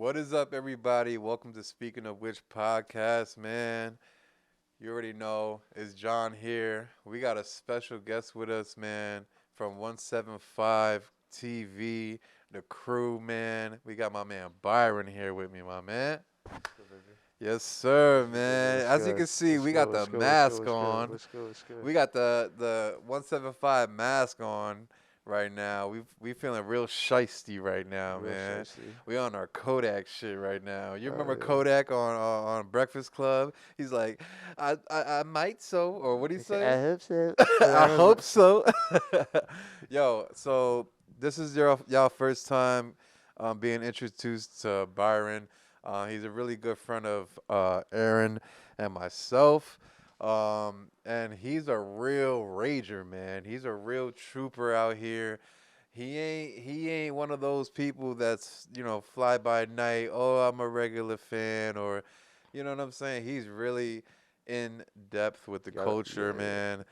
What is up, everybody? Welcome to Speaking of Which podcast, man. You already know, it's John here. We got a special guest with us, man, from 175 TV, the crew, man. We got my man Byron here with me, my man. Yes, sir, man. As you can see, we got the mask on. We got the 175 mask on right now. We feeling real shiesty right now, man. We on our Kodak shit right now. You remember Kodak on Breakfast Club? He's like, I might so, or what do you say? I hope so. I hope so. Yo, so this is y'all first time being introduced to Byron. He's a really good friend of Aaron and myself. And he's a real rager, man. He's a real trooper out here. He ain't one of those people that's, fly by night. Oh, I'm a regular fan, or you know what I'm saying? He's really in depth with the culture, man.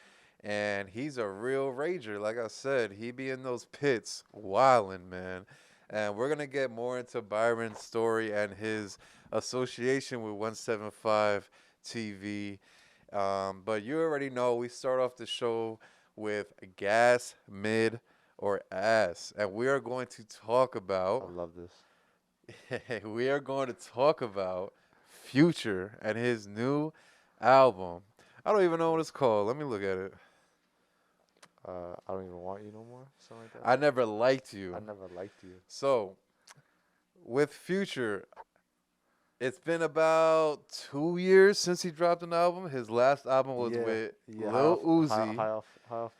And he's a real rager. Like I said, he be in those pits wildin', man. And we're going to get more into Byron's story and his association with 175 TV. But you already know we start off the show with gas, mid, or ass. And we are going to talk about... I love this. We are going to talk about Future and his new album. I don't even know what it's called. Let me look at it. I don't even want you no more. Something like that. I never liked you. I never liked you. So, with Future, it's been about 2 years since he dropped an album. His last album was with Lil Uzi. High off.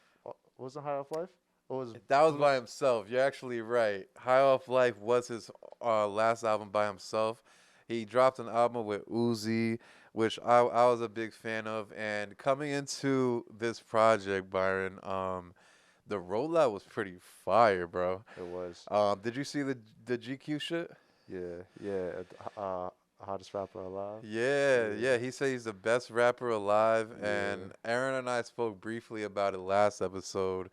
Wasn't High Off Life? That was by himself. You're actually right. High Off Life was his last album by himself. He dropped an album with Uzi, which I was a big fan of. And coming into this project, Byron, the rollout was pretty fire, bro. It was. Did you see the GQ shit? Yeah. Hottest rapper alive. Yeah. He said he's the best rapper alive. And Aaron and I spoke briefly about it last episode.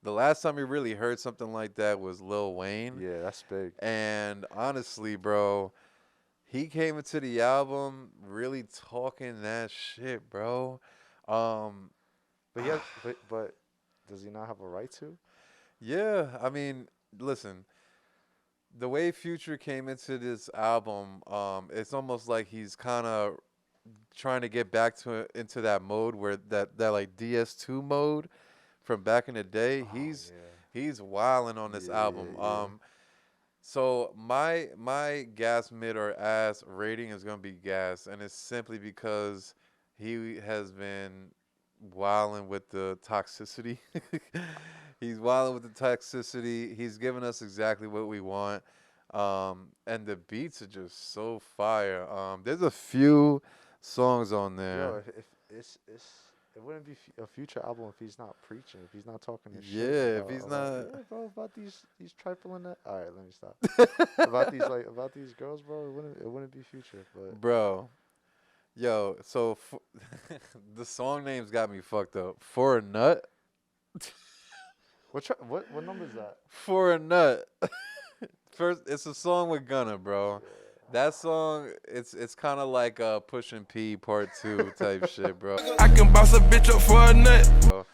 The last time we really heard something like that was Lil Wayne. Yeah, that's big. And honestly, bro, he came into the album really talking that shit, bro. But does he not have a right to? Yeah, I mean, listen, the way Future came into this album, it's almost like he's kind of trying to get back into that mode where that like DS2 mode from back in the day. He's wilding on this album. So my gas, mid, or ass rating is gonna be gas, and it's simply because he has been wilding with the toxicity. He's wilding with the toxicity. He's giving us exactly what we want. And the beats are just so fire. There's a few songs on there. Yo, if it wouldn't be a Future album if he's not preaching, if he's not talking his shit. Yeah, if he's not. Yeah, bro, about these trifling that. All right, let me stop. about these girls, bro. It wouldn't be Future, but bro. Yo, so the song names got me fucked up. For a Nut. What number is that? For a Nut. First, it's a song with Gunna, bro. That song, it's kind of like Pushin' P Part 2 type shit, bro. I can boss a bitch up for a nut. Bro,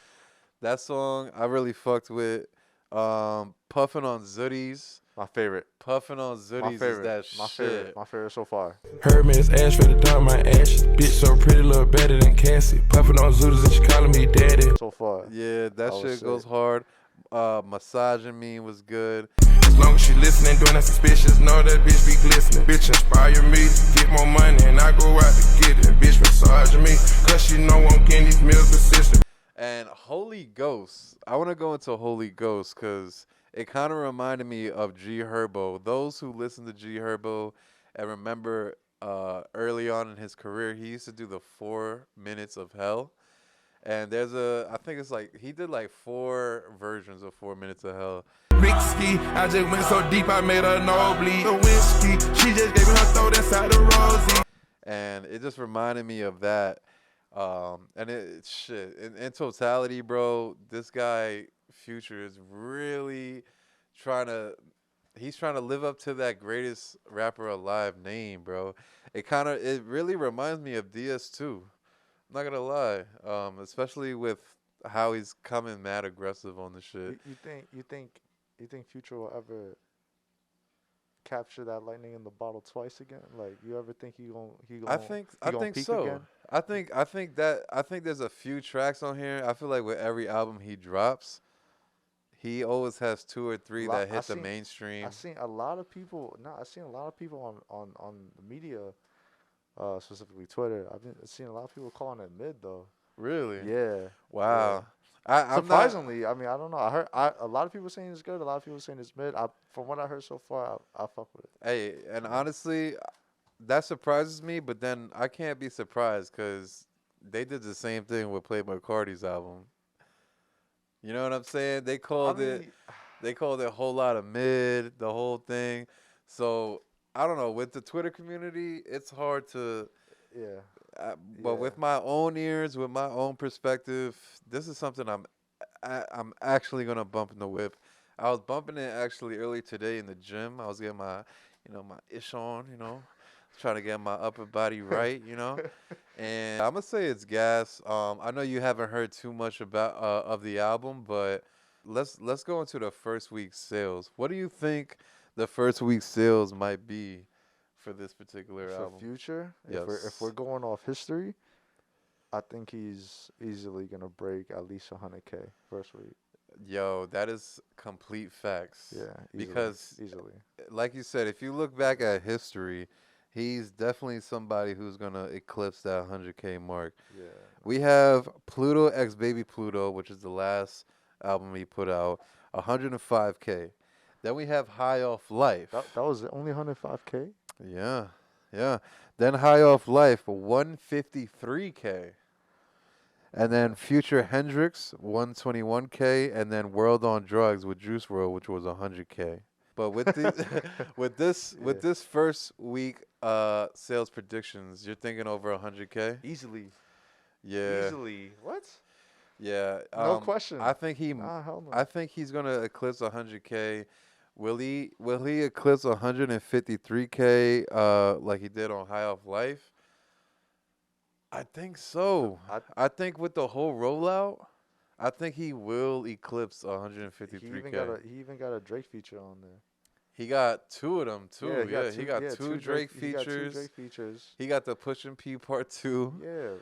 that song, I really fucked with. Puffin' on Zooties. My favorite. Puffin' on Zooties is that shit. My favorite so far. Herbo is ash for the dump my ashes. Bitch so pretty, look better than Cassie. Puffin' on Zooters and she calling me daddy. So far. Yeah, that shit goes hard. Massaging Me was good. As long as she listening, doing that suspicious, know that bitch be glistening. Bitch inspire me to get more money, and I go out to get it. Bitch massaging me, cause she know I'm getting these meals consistent. And Holy Ghost, I want to go into Holy Ghost because it kind of reminded me of G Herbo. Those who listen to G Herbo and remember early on in his career, he used to do the 4 Minutes of Hell. And there's I think it's like, he did like 4 versions of 4 Minutes of Hell. Risky, I just went so deep, I made her nosebleed. The whiskey, she just gave me her throat inside the rosy. And it just reminded me of that. And shit, in totality, bro, this guy, Future, is really trying to he's trying to live up to that greatest rapper alive name, bro. It really reminds me of DS2. I'm not gonna lie. Especially with how he's coming mad aggressive on the shit. You think Future will ever capture that lightning in the bottle twice again? Like, you ever think I think he gonna peak so. again? I think there's a few tracks on here. I feel like with every album he drops, he always has two or three Lot, that I hit the seen mainstream. I seen a lot of people. No, I seen a lot of people on the media, specifically Twitter. I've been seeing a lot of people calling it mid though. Really? Yeah. Wow. I'm not. Surprisingly, I mean, I don't know. A lot of people saying it's good. A lot of people saying it's mid. From what I heard so far, I fuck with it. Hey, and honestly, that surprises me. But then I can't be surprised because they did the same thing with Playboi Carti's album. You know what I'm saying? I mean, They called it a whole lot of mid, the whole thing. So I don't know. With the Twitter community, it's hard to. yeah, But yeah. with my own ears, with my own perspective, this is something I'm actually gonna bump in the whip. I was bumping it actually earlier today in the gym. I was getting my, my ish on, trying to get my upper body right, And I'm gonna say it's gas. I know you haven't heard too much about of the album, but let's go into the first week's sales. What do you think the first week's sales might be for this particular For album? Future, if Yes. we're going off history, I think he's easily gonna break at least 100K first week. Yo, that is complete facts. Yeah, easily, Because, easily. like you said, if you look back at history, he's definitely somebody who's gonna eclipse that 100K mark. Yeah. We have Pluto X Baby Pluto, which is the last album he put out, 105K. Then we have High Off Life. That was only 105K. Yeah, yeah. Then High Off Life, 153K. And then Future Hendrix, 121K, and then World on Drugs with Juice WRLD, which was 100K. But with the, with this first week sales predictions, you're thinking over 100K? Easily. Yeah. Easily. What? Yeah. No question. I think Nah, hell no. I think he's gonna eclipse 100K. Will he eclipse 153K like he did on High Off Life? I think so. I think with the whole rollout, I think he will eclipse 153K. He even got a Drake feature on there. He got two of them too. Yeah, He got two Drake He got two features. Drake features. He got the Pushin' P Part 2. Yeah.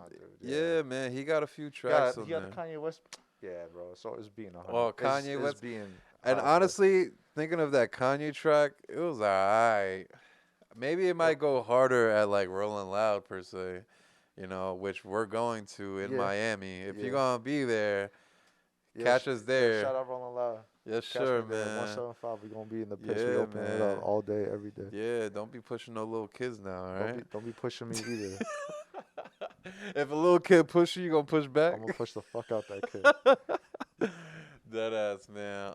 Dude, Yeah, man, he got a few tracks on he got the there. Kanye West. Yeah, bro. So it's being 100. Oh, Kanye it's West. being. And honestly, thinking of that Kanye track, it was alright. Maybe it might go harder at like Rolling Loud per se, which we're going to in Yeah. Miami. If Yeah. you're gonna be there, Yeah, catch us there. shout out Rolling Loud. Yes, Catch sure, me there. man. 175. We gonna be in the pitch. We Yeah, open it man. up all day, every day. Yeah, don't be pushing no little kids now, all right? Don't be pushing me either. If a little kid push you gonna push back? I'm gonna push the fuck out that kid. Dead ass, man.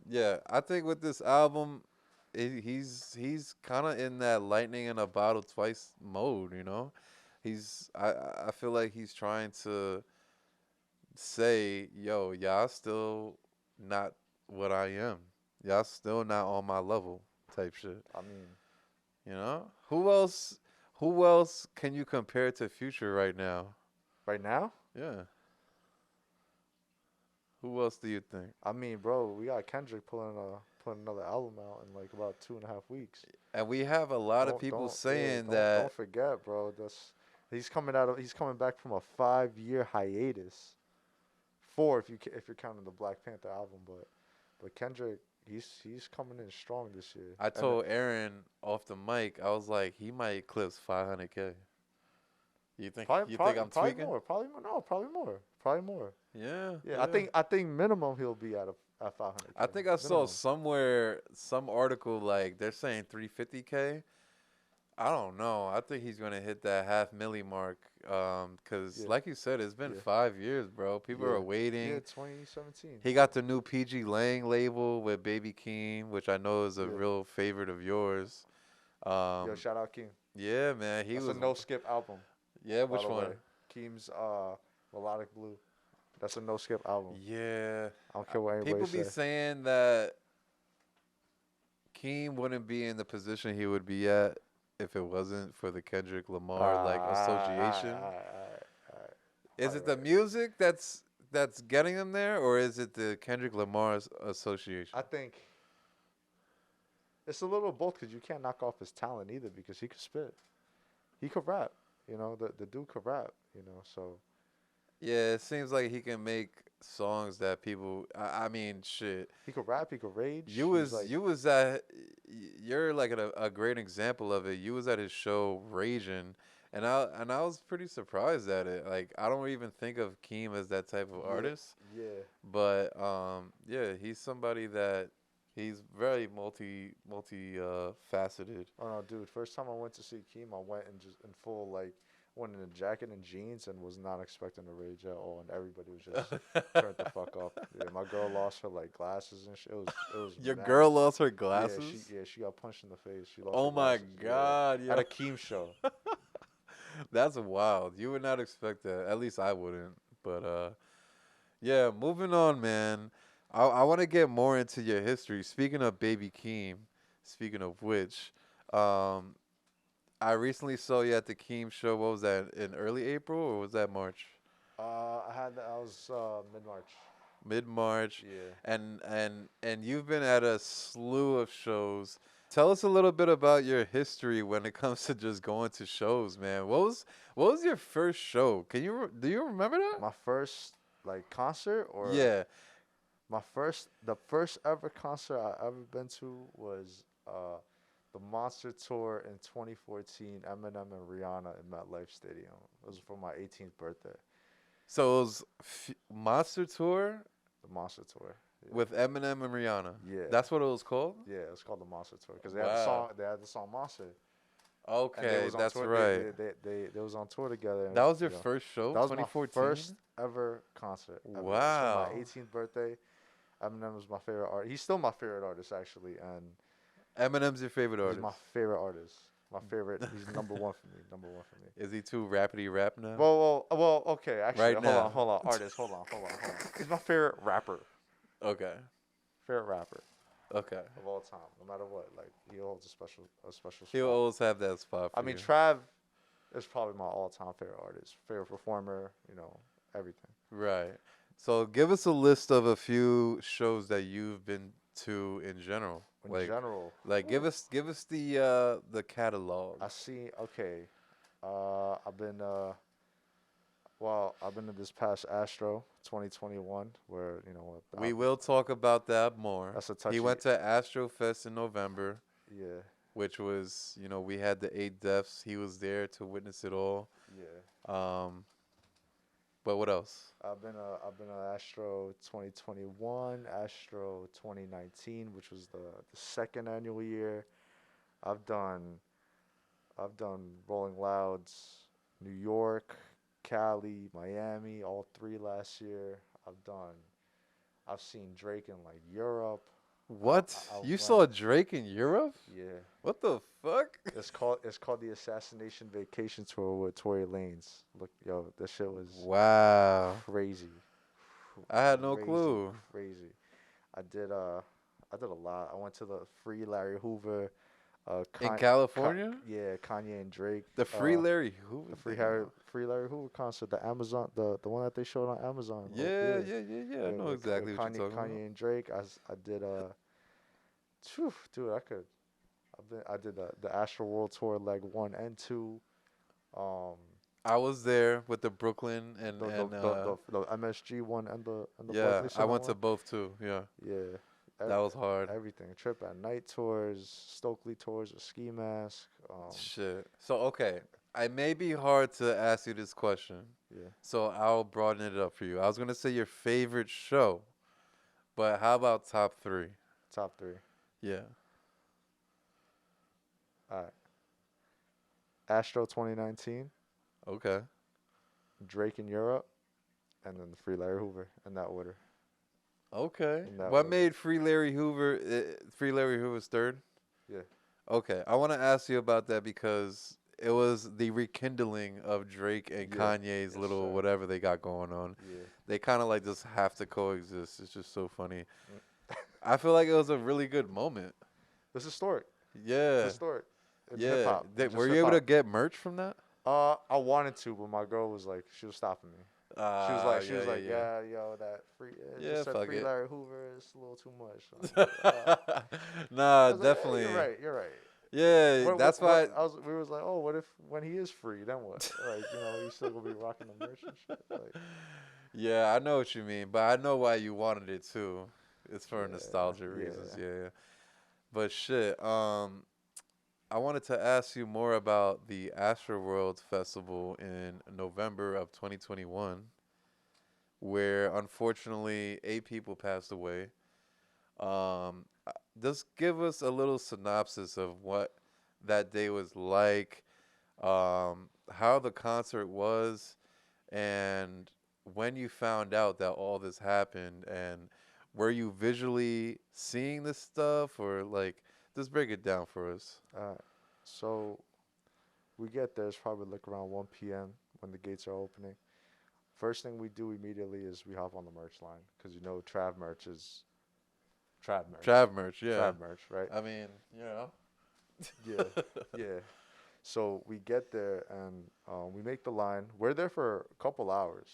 Yeah, I think with this album, he's kind of in that lightning in a bottle twice mode, I feel like he's trying to say, yo, y'all still not what I am. Y'all still not on my level type shit. I mean, Who else can you compare to Future right now? right now, Yeah. Who else do you think? I mean, bro, we got Kendrick putting another album out in like about 2.5 weeks. And we have a lot of Don't- people don't- yeah, saying don't- that Don't forget, bro. He's coming back from a 5-year hiatus. 4 if you're counting the Black Panther album, but Kendrick, he's coming in strong this year. I told Aaron off the mic, I was like, he might eclipse 500K. You think I'm tweaking? Probably more. Probably more. Yeah. Yeah, I think minimum he'll be at 500K. I think I saw somewhere some article like they're saying 350K. I don't know. I think he's gonna hit that $500,000 mark. Cause like you said, it's been 5 years, bro. People are waiting. Yeah, 2017. He got the new PG Lang label with Baby Keem, which I know is a real favorite of yours. Yo, shout out Keem. Yeah, man. That's a no skip album. Yeah, by which the one? way. Keem's Melodic Blue. That's a no skip album. Yeah. I don't care what anybody People be say. saying that Keem wouldn't be in the position he would be at if it wasn't for the Kendrick Lamar like association. Alright. Is it the music that's getting him there, or is it the Kendrick Lamar's association? I think it's a little of both because you can't knock off his talent either because he could spit. He could rap. You know, the dude could rap, you know, so. Yeah, it seems like he can make songs that people. I mean, shit. He could rap, he could rage. You he's was like, you was at. You're like a great example of it. You was at his show raging, and I was pretty surprised at it. Like I don't even think of Keem as that type of artist, Yeah. but yeah, he's somebody that he's very faceted. Oh no, dude. First time I went to see Keem, I went in just in full like went in a jacket and jeans and was not expecting to rage at all, and everybody was just turned the fuck up. Yeah, my girl lost her like glasses and shit. It was Your mad. girl lost her Yeah, glasses. she got punched in the face. She lost Oh her my glasses, God, yeah. yo. At a Keem show. That's wild. You would not expect that. At least I wouldn't. But yeah, moving on, man. I want to get more into your history. Speaking of Baby Keem, speaking of which, I recently saw you at the Keem show. What was that, in early April or was that March? I was mid-March. Mid-March. Yeah. And you've been at a slew of shows. Tell us a little bit about your history when it comes to just going to shows, man. What was your first show? Do you remember that? My first like concert or Yeah. the first ever concert I ever been to was the Monster Tour in 2014, Eminem and Rihanna in MetLife Stadium. It was for my 18th birthday. So it was Monster Tour The Monster Tour. Yeah. with Eminem and Rihanna. Yeah. That's what it was called? Yeah, it was called the Monster Tour because Wow. They had the song Monster. And they Okay, was on that's tour, right. They was on tour together. And, That was your you know, first show, that was my 2014? first ever concert. Ever. It was Wow. for my 18th birthday. Eminem was my favorite artist. He's still my favorite artist actually, and Eminem's your favorite artist? he's my favorite artist. My favorite. He's number one for me. Number one for me. Is he too rappity rap now? Well. Okay. Actually, Right hold now. on, hold on. Artist, hold on. He's my favorite rapper. Okay. Favorite rapper Okay. of all time, no matter what. Like he holds a special spot. He'll always have that spot for I mean, you. Trav is probably my all-time favorite artist, favorite performer. You know, everything. Right. So give us a list of a few shows that you've been to in general. In Like, general, like give us the catalog. I see. Okay, I've been I've been to this past Astro 2021, where you know what. We will talk about that more. That's a touchy. He went to Astro Fest in November, Yeah, which was, we had the 8 deaths. He was there to witness it all. yeah. But what else? I've been to Astro 2021, Astro 2019, which was the second annual year. I've done Rolling Louds, New York, Cali, Miami, all three last year. I've seen Drake in like Europe. What? I You went- saw Drake in Europe? Yeah. What the fuck? It's called the Assassination Vacation Tour with Tory Lanez. Look, yo, this shit was Wow. crazy. I had no Crazy, clue. Crazy. I did a lot. I went to the Free Larry Hoover. In California? Yeah, Kanye and Drake. The Free Larry Hoover? The thing? Free Larry Hoover concert, the Amazon, the one that they showed on Amazon. Yeah. I know with exactly what Kanye, you're talking Kanye about. and Drake. I did dude, I did the Astroworld tour leg 1 and 2. I was there with the Brooklyn and The MSG one and the yeah, Barclays I Center went to one. both too. Yeah, Yeah. that was hard. Everything. Trip at Night tours, Stokely tours with Ski Mask. Shit. So okay, I may be hard to ask you this question, Yeah. so I'll broaden it up for you. I was gonna say your favorite show, but how about top 3? Top 3. Yeah. All right. Astro 2019, Okay. Drake in Europe, and then the Free Larry Hoover in that order. Okay. In that What order. made Free Larry Hoover? Free Larry Hoover's third. Yeah. Okay, I want to ask you about that because it was the rekindling of Drake and Yeah. Kanye's Yes, little sir. whatever they got going on. Yeah. They kind of like just have to coexist. It's just so funny. I feel like it was a really good moment. It's historic. It's Yeah. historic in hip Yeah. hop. Just Were you hip able to hop. get merch from that? I wanted to, but my girl was like, she was stopping me. She Yeah, was yeah, like, yeah. yeah, yo, that free, it Yeah, just said fuck free it. Larry Hoover. It's a little too much. I was like, Nah, I was like, you're definitely. right, you're right. Yeah, that's why. We was like, oh, what if when he is free, then what? Like, you still gonna be rocking the merch and shit. Like, Yeah, I know what you mean, but I know why you wanted it too. It's for yeah, nostalgia reasons. yeah. Yeah, yeah. But shit, I wanted to ask you more about the Astroworld Festival in November of 2021, where unfortunately 8 people passed away. Just give us a little synopsis of what that day was like, how the concert was, and when you found out that all this happened, and were you visually seeing this stuff, or like, just break it down for us. So we get there. It's probably like around 1 p.m. when the gates are opening. First thing we do immediately is we hop on the merch line because Trav merch is Trav merch. Trav merch, yeah. Trav merch, right? I mean, you know. Yeah, yeah. So we get there and we make the line. We're there for a couple hours.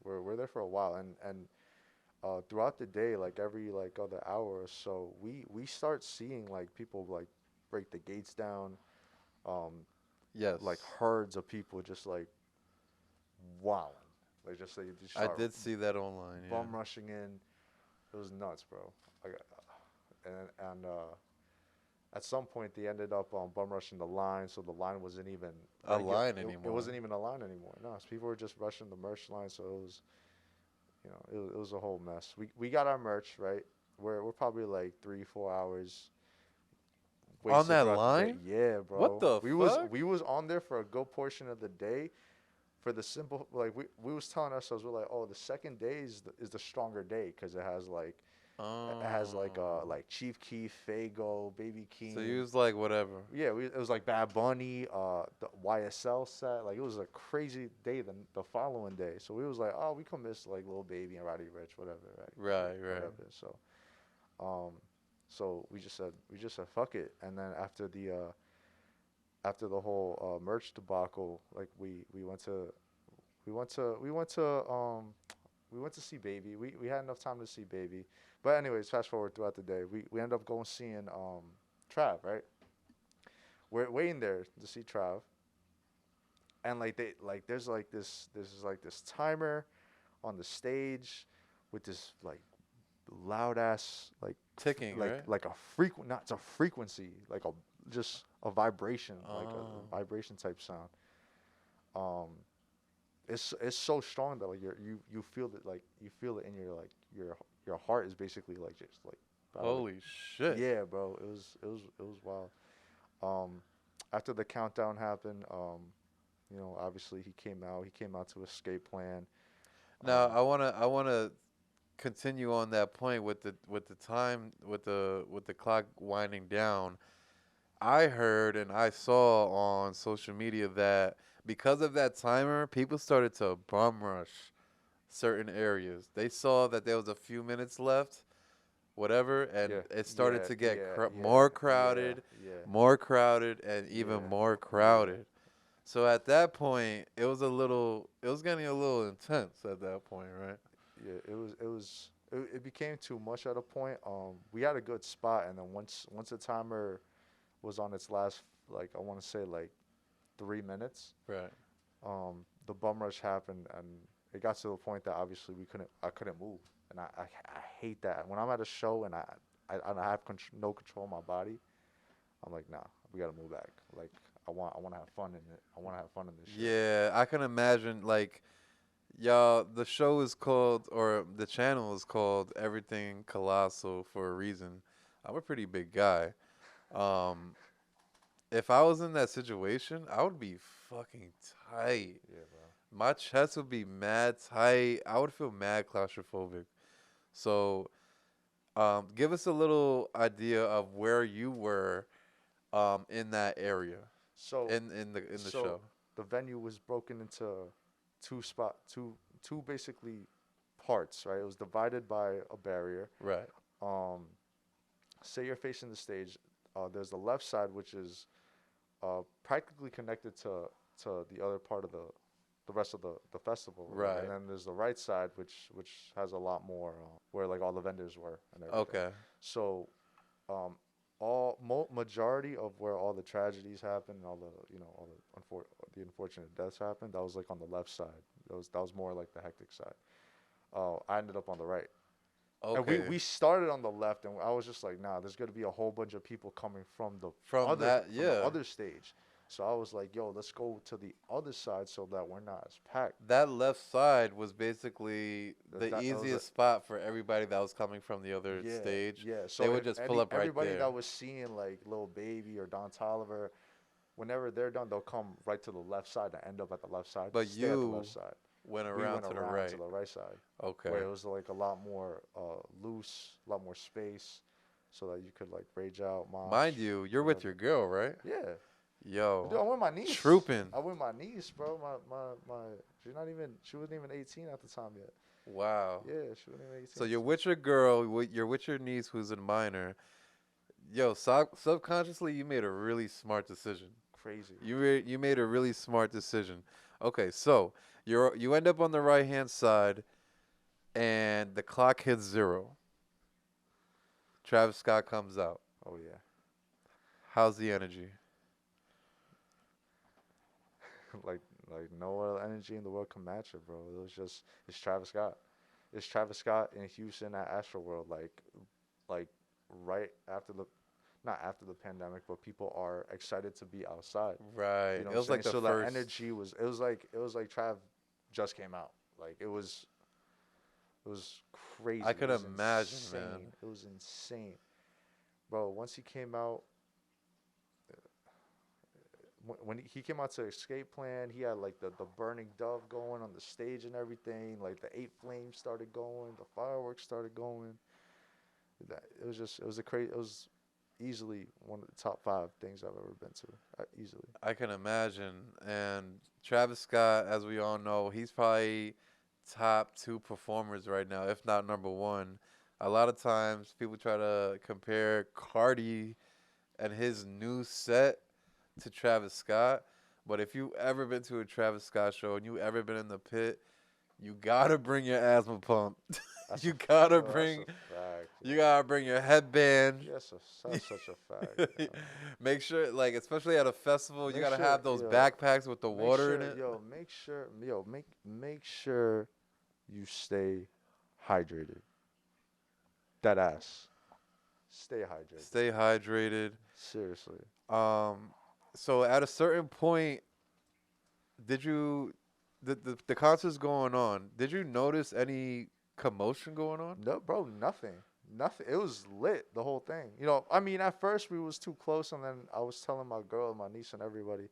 We're there for a while, and throughout the day, like every like other hour or so, we start seeing like people like break the gates down, um, Yes. like herds of people just like wowing, like just like just I start did see that online, yeah. bum rushing in. It was nuts, bro. I got, and at some point they ended up bum rushing the line, so the line wasn't even A like, line it anymore. wasn't even a line anymore. No, so people were just rushing the merch line, so it was, it was a whole mess. We got our merch right. We're probably like 3-4 hours On that throughout the day. line? Yeah, bro. What the fuck? We was on there for a good portion of the day, for the simple like we was telling ourselves, we're like, oh, the second day is the stronger day because it has like Oh. like Chief Keef, Fago, Baby Keem. So you was like, whatever. Yeah, it was like Bad Bunny, the YSL set. Like it was a crazy day the following day. So we was like, oh, we could miss like Lil Baby and Roddy Rich, whatever, right? Right, right. Whatever. Um, so we just said fuck it. And then after the whole merch debacle, like we went to we went to we went to we went to see Baby. We had enough time to see Baby. But anyways, fast forward throughout the day, we end up going seeing Trav, right? We're waiting there to see Trav, and there's like this timer on the stage with this like loud ass like Ticking, right? like a frequent not it's a frequency like a just a vibration like Oh. a vibration type sound. It's so strong that like you feel it, like you feel it in your like your heart is basically like just like Holy shit. yeah, bro. It was wild. After the countdown happened, obviously he came out. He came out to Escape Plan. Now I wanna continue on that point with the time with the clock winding down. I heard and I saw on social media that because of that timer, people started to bum rush certain areas. They saw that there was a few minutes left, whatever, and Yeah, it started yeah, to get yeah, more crowded, yeah, more crowded, and even yeah, more crowded. So at that point, it was getting a little intense at that point, right? yeah. It became too much at a point. We had a good spot, and then once the timer was on its last, like I want to say like 3 minutes, Right. the bum rush happened, and it got to the point that obviously I couldn't move, and I hate that when I'm at a show and I have no control of my body. I'm like, nah, we gotta move back. Like I want to have fun in it. I want to have fun in this shit. Yeah, I can imagine like y'all the show is called or the channel is called Everything Colossal for a reason. I'm a pretty big guy. Um if I was in that situation, I would be fucking tight. Yeah, bro. My chest would be mad tight. I would feel mad claustrophobic. So, give us a little idea of where you were in that area So in the so show. the venue was broken into two basically parts, right? It was divided by a barrier. Right. Um, say you're facing the stage. There's the left side, which is practically connected to the other part of the rest of the festival. Right. And then there's the right side, which has a lot more where like all the vendors were and everything. Okay. So, majority of where all the tragedies happen and all the all the unfortunate deaths happened, that was like on the left side. That was more like the hectic side. I ended up on the right. Okay. And we started on the left, and I was just like, nah, there's gonna be a whole bunch of people coming from the From that, the yeah. other stage. So I was like, yo, let's go to the other side so that we're not as packed. That left side was basically That the was easiest spot for everybody that was coming from the other Yeah, stage. yeah. So They would just pull up right everybody there. that was seeing like Lil Baby or Don Toliver, whenever they're done, they'll come right to the left side and end up at the left side. But stay at the you left side. Went We around went to the around right. to the right side, Okay. where it was like a lot more loose, a lot more space, so that you could like rage out. Mosh, Mind you, you're with your girl, right? Yeah. Yo. Dude, I went with my niece. Trooping. I went with my niece, bro. She wasn't even 18 at the time yet. Wow. Yeah, she wasn't even 18. So you're with your girl, you're with your niece who's a minor. Yo, subconsciously you made a really smart decision. Crazy. You made a really smart decision. Okay, so you end up on the right-hand side and the clock hits 0. Travis Scott comes out. Oh yeah. How's the energy? like no other energy in the world can match it, bro. It's Travis Scott. It's Travis Scott in Houston at Astroworld, like right after not after the pandemic, but people are excited to be outside. Right. You know It was what I'm like the saying? first. That energy was it was like Trav just came out. Like it was crazy. I could It was imagine, insane. man. It was insane. Bro, once he came out, when he came out to Escape Plan, he had like the burning dove going on the stage and everything. Like the 8 flames started going, the fireworks started going. It was easily one of the top 5 things I've ever been to. Easily. I can imagine. And Travis Scott, as we all know, he's probably top 2 performers right now, if not number 1. A lot of times people try to compare Cardi and his new set to Travis Scott. But if you ever been to a Travis Scott show and you ever been in the pit, you gotta bring your asthma pump. You gotta bring your headband. Yes, that's such a fact. You know. Make sure, like, especially at a festival, you gotta have those yo, backpacks with the water in it. Yo, make sure you stay hydrated. That ass. Stay hydrated. Stay hydrated. Seriously. So at a certain point, did you the concert's going on? Did you notice any commotion going on? No, bro, nothing. Nothing. It was lit, the whole thing. You know, I mean, at first we was too close, and then I was telling my girl, my niece, and everybody,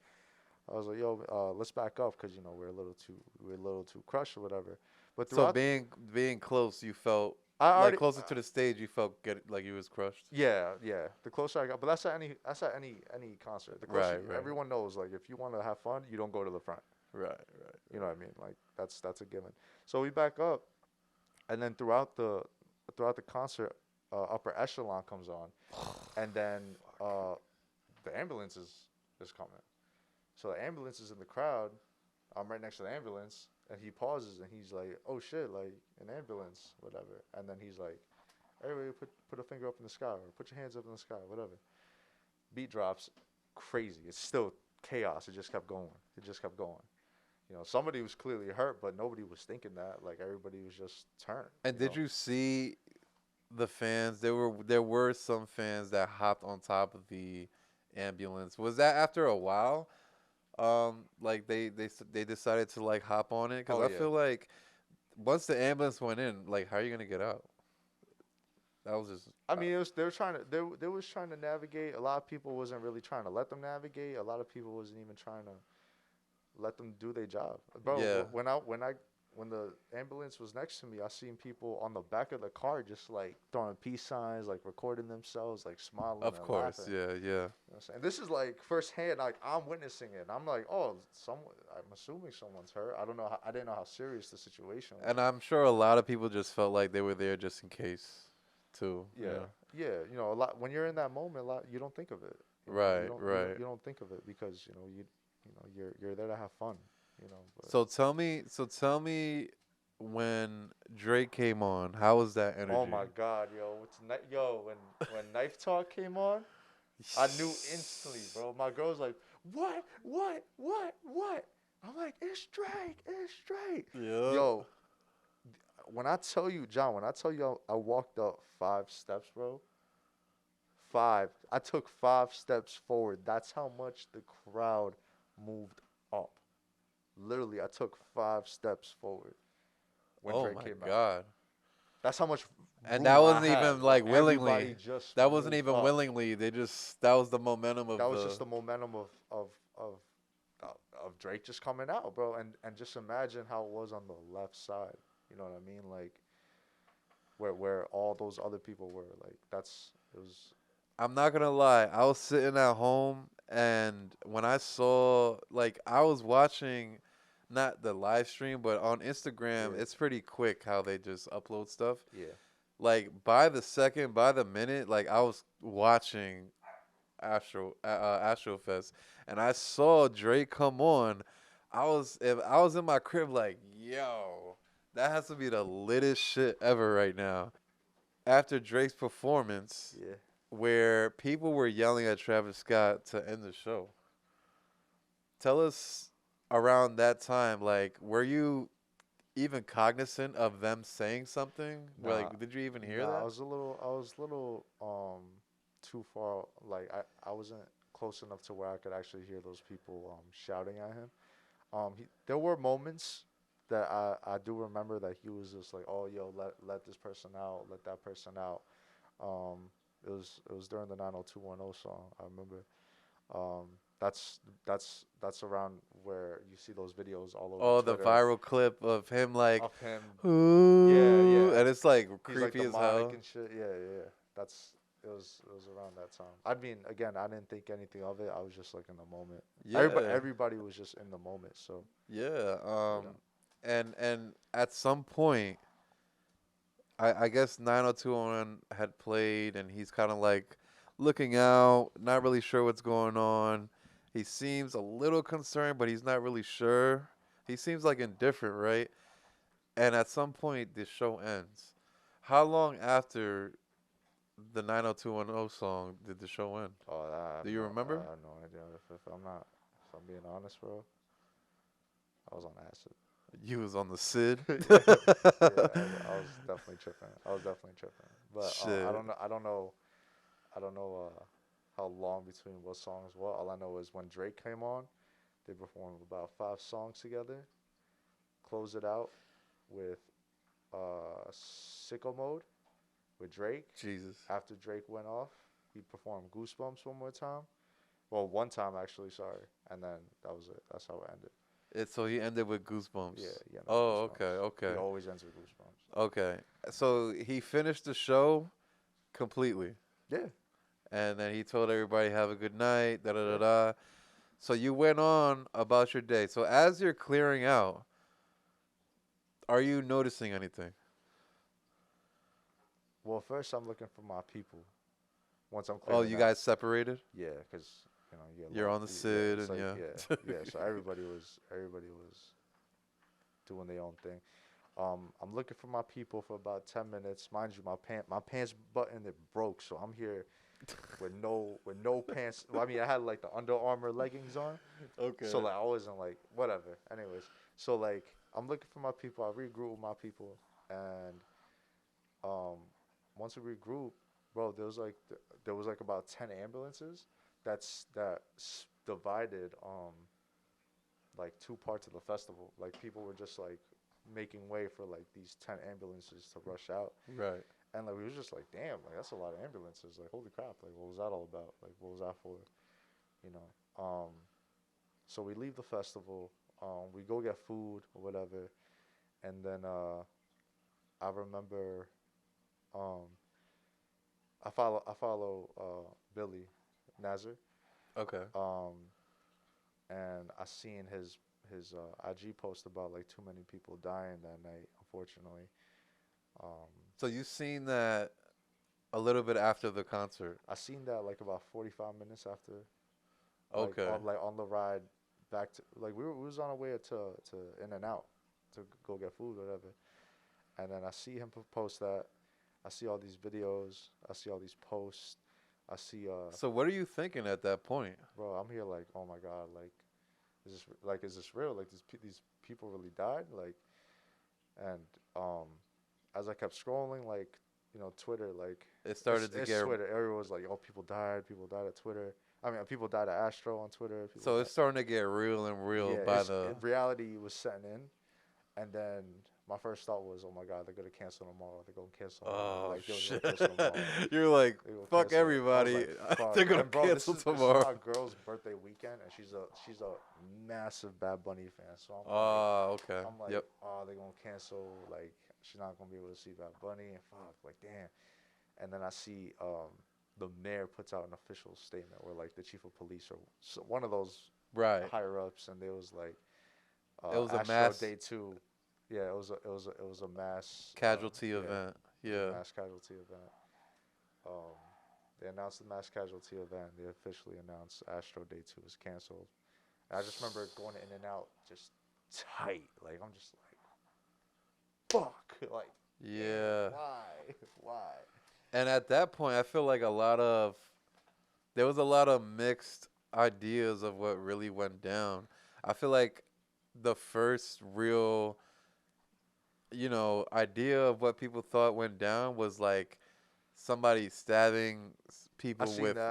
I was like, yo, let's back up, because, you know, we're a little too crushed or whatever. But So being close, you felt like closer to the stage, you felt like you was crushed. Yeah. The closer I got, but that's at any concert. The closer, Right. Everyone knows, like, if you want to have fun, you don't go to the front. Right. You know what I mean? Like that's a given. So we back up, and then throughout the concert, upper echelon comes on, and then the ambulance is coming. So the ambulance is in the crowd. I'm right next to the ambulance, and he pauses and he's like, "Oh shit, like an ambulance, whatever." And then he's like, "Everybody put a finger up in the sky, or put your hands up in the sky, whatever." Beat drops, crazy. It's still chaos. It just kept going. You know, somebody was clearly hurt, but nobody was thinking that. Like everybody was just turned. And did you see the fans? There were some fans that hopped on top of the ambulance. Was that after a while? Like they decided to like hop on it, because I feel like once the ambulance went in, like how are you gonna get out? That was just. I mean, they was trying to navigate. A lot of people wasn't really trying to let them navigate. A lot of people wasn't even trying to let them do their job. Bro, Yeah. when the ambulance was next to me, I seen people on the back of the car just like throwing peace signs, like recording themselves, like smiling. Of and course, laughing. yeah. You know what I'm saying? This is like firsthand. Like I'm witnessing it. I'm like, oh, I'm assuming someone's hurt. I don't know. I didn't know how serious the situation was. And I'm sure a lot of people just felt like they were there just in case, too. Yeah. yeah, you know, a lot when you're in that moment, a lot you don't think of it. You know, Right, right. you don't think of it because you know you're there to have fun. You know, but So tell me when Drake came on, how was that oh energy? my God, yo, when Knife Talk came on, I knew instantly, bro. My girl was like, what? I'm like, it's Drake, it's Drake. Yep. Yo, when I tell you, John, when I tell you I walked up 5 steps, bro. Five. I took 5 steps forward. That's how much the crowd moved up. Literally, I took 5 steps forward when Oh Drake my came out. God. That's how much And that room I wasn't had, even bro. like willingly. Everybody just That wasn't moved even up. willingly. That was the momentum That of was the. just the momentum of of Drake just coming out, bro. And just imagine how it was on the left side. You know what I mean? Like where all those other people were. Like it was. I'm not gonna lie. I was sitting at home, and when I saw, like, I was watching, not the live stream, but on Instagram, Yeah, it's pretty quick how they just upload stuff. yeah. Like by the second, by the minute, like I was watching Astrofest, and I saw Drake come on. If I was in my crib, like, yo, that has to be the littest shit ever right now. After Drake's performance, Yeah. where people were yelling at Travis Scott to end the show. Tell us around that time, like, were you even cognizant of them saying something? Nah, Like, did you even hear nah. that? I was a little too far. Like I wasn't close enough to where I could actually hear those people shouting at him. There were moments that I do remember that he was just like, oh yo, let this person out, let that person out. Um, it was during the 90210 song. I remember. Um, that's around where you see those videos all over Oh, the Twitter viral clip of him like, of him. Yeah, ooh, yeah. and it's like He's like creepy as demonic hell. and shit. Yeah, yeah, yeah. That's it was around that time. I mean, again, I didn't think anything of it. I was just like in the moment. Yeah, Everybody was just in the moment. So yeah. you know, And at some point, I guess 90201 had played, and he's kind of like looking out, not really sure what's going on. He seems a little concerned, but he's not really sure. He seems like indifferent, right? And at some point, the show ends. How long after the 90210 song did the show end? oh, Do you I remember? have no idea. If I'm not, if I'm being honest, bro, I was on acid. You was on the Sid. Yeah, yeah, I was definitely tripping. I was definitely tripping. But Shit. I don't know how long between what songs what. All I know is when Drake came on, they performed about 5 songs together. Close it out with Sicko Mode with Drake. Jesus. After Drake went off, he performed Goosebumps one more time. Well, one time actually, sorry, and then that was it. That's how it ended. So he ended with Goosebumps. Yeah, yeah, no Oh, okay, Goosebumps. He okay. always ends with Goosebumps. Okay. So he finished the show completely. Yeah, And then he told everybody, have a good night, da da da yeah. da. So you went on about your day. So as you're clearing out, are you noticing anything? Well, first I'm looking for my people. Once I'm Oh, clearing you out, guys separated? yeah, because you know you get You're on the yeah, Sid it's and like yeah. yeah, yeah. So everybody was doing their own thing. I'm looking for my people for about 10 minutes. Mind you, my pants button it broke, so I'm here with no pants. Well, I mean, I had like the Under Armour leggings on, Okay. so like I wasn't like whatever. Anyways, so like I'm looking for my people. I regroup with my people, and um, once we regroup, bro, there was like about 10 ambulances divided like 2 parts of the festival. Like people were just like making way for like these 10 ambulances to rush out. Right. And like we was just like, damn, like that's a lot of ambulances. Like holy crap, like what was that all about? Like what was that for? You know. So we leave the festival. We go get food or whatever, and then I remember um I follow Billy Nazar. Okay. And I seen his IG post about like too many people dying that night. Unfortunately, um, So you seen that A little bit after the concert. I seen that like about 45 minutes after, Okay. on the ride back to, like, we was on our way to In and Out to go get food, whatever. And then I see him post that. I see all these videos. I see all these posts. I see So what are you thinking at that point? bro, I'm here like, oh my god, like, is this real? Like, these people really died? Like, and as I kept scrolling, like, Twitter, like, It started to it's get Twitter. Everyone was like, oh, people died at Twitter. I mean, people died at Astro on Twitter. People so died. it's starting to get real and real Yeah, by the reality was setting in, and then my first thought was, oh my god, they're gonna cancel tomorrow. They're gonna cancel tomorrow. oh Like, they was shit. gonna cancel tomorrow. You're like They gonna fuck cancel it. I was everybody. like, fuck. They're gonna And bro, cancel this tomorrow. is my girl's birthday weekend, and she's a massive Bad Bunny fan. So I'm like, Oh, okay. I'm like, Yep. oh, they're gonna cancel. Like, she's not gonna be able to see Bad Bunny, and fuck, like, damn. And then I see the mayor puts out an official statement where, like, the chief of police or one of those Right. higher ups, and they was like, It was a Astro mass Day 2. Yeah, it was a mass casualty yeah, event. it was a Yeah. mass casualty event. They announced the mass casualty event. They officially announced Astro Day 2 is canceled. And I just remember going In and Out just tight. Like, I'm just like, fuck. Like, Yeah. why? And at that point, I feel like there was a lot of mixed ideas of what really went down. I feel like the first real, idea of what people thought went down was like somebody stabbing people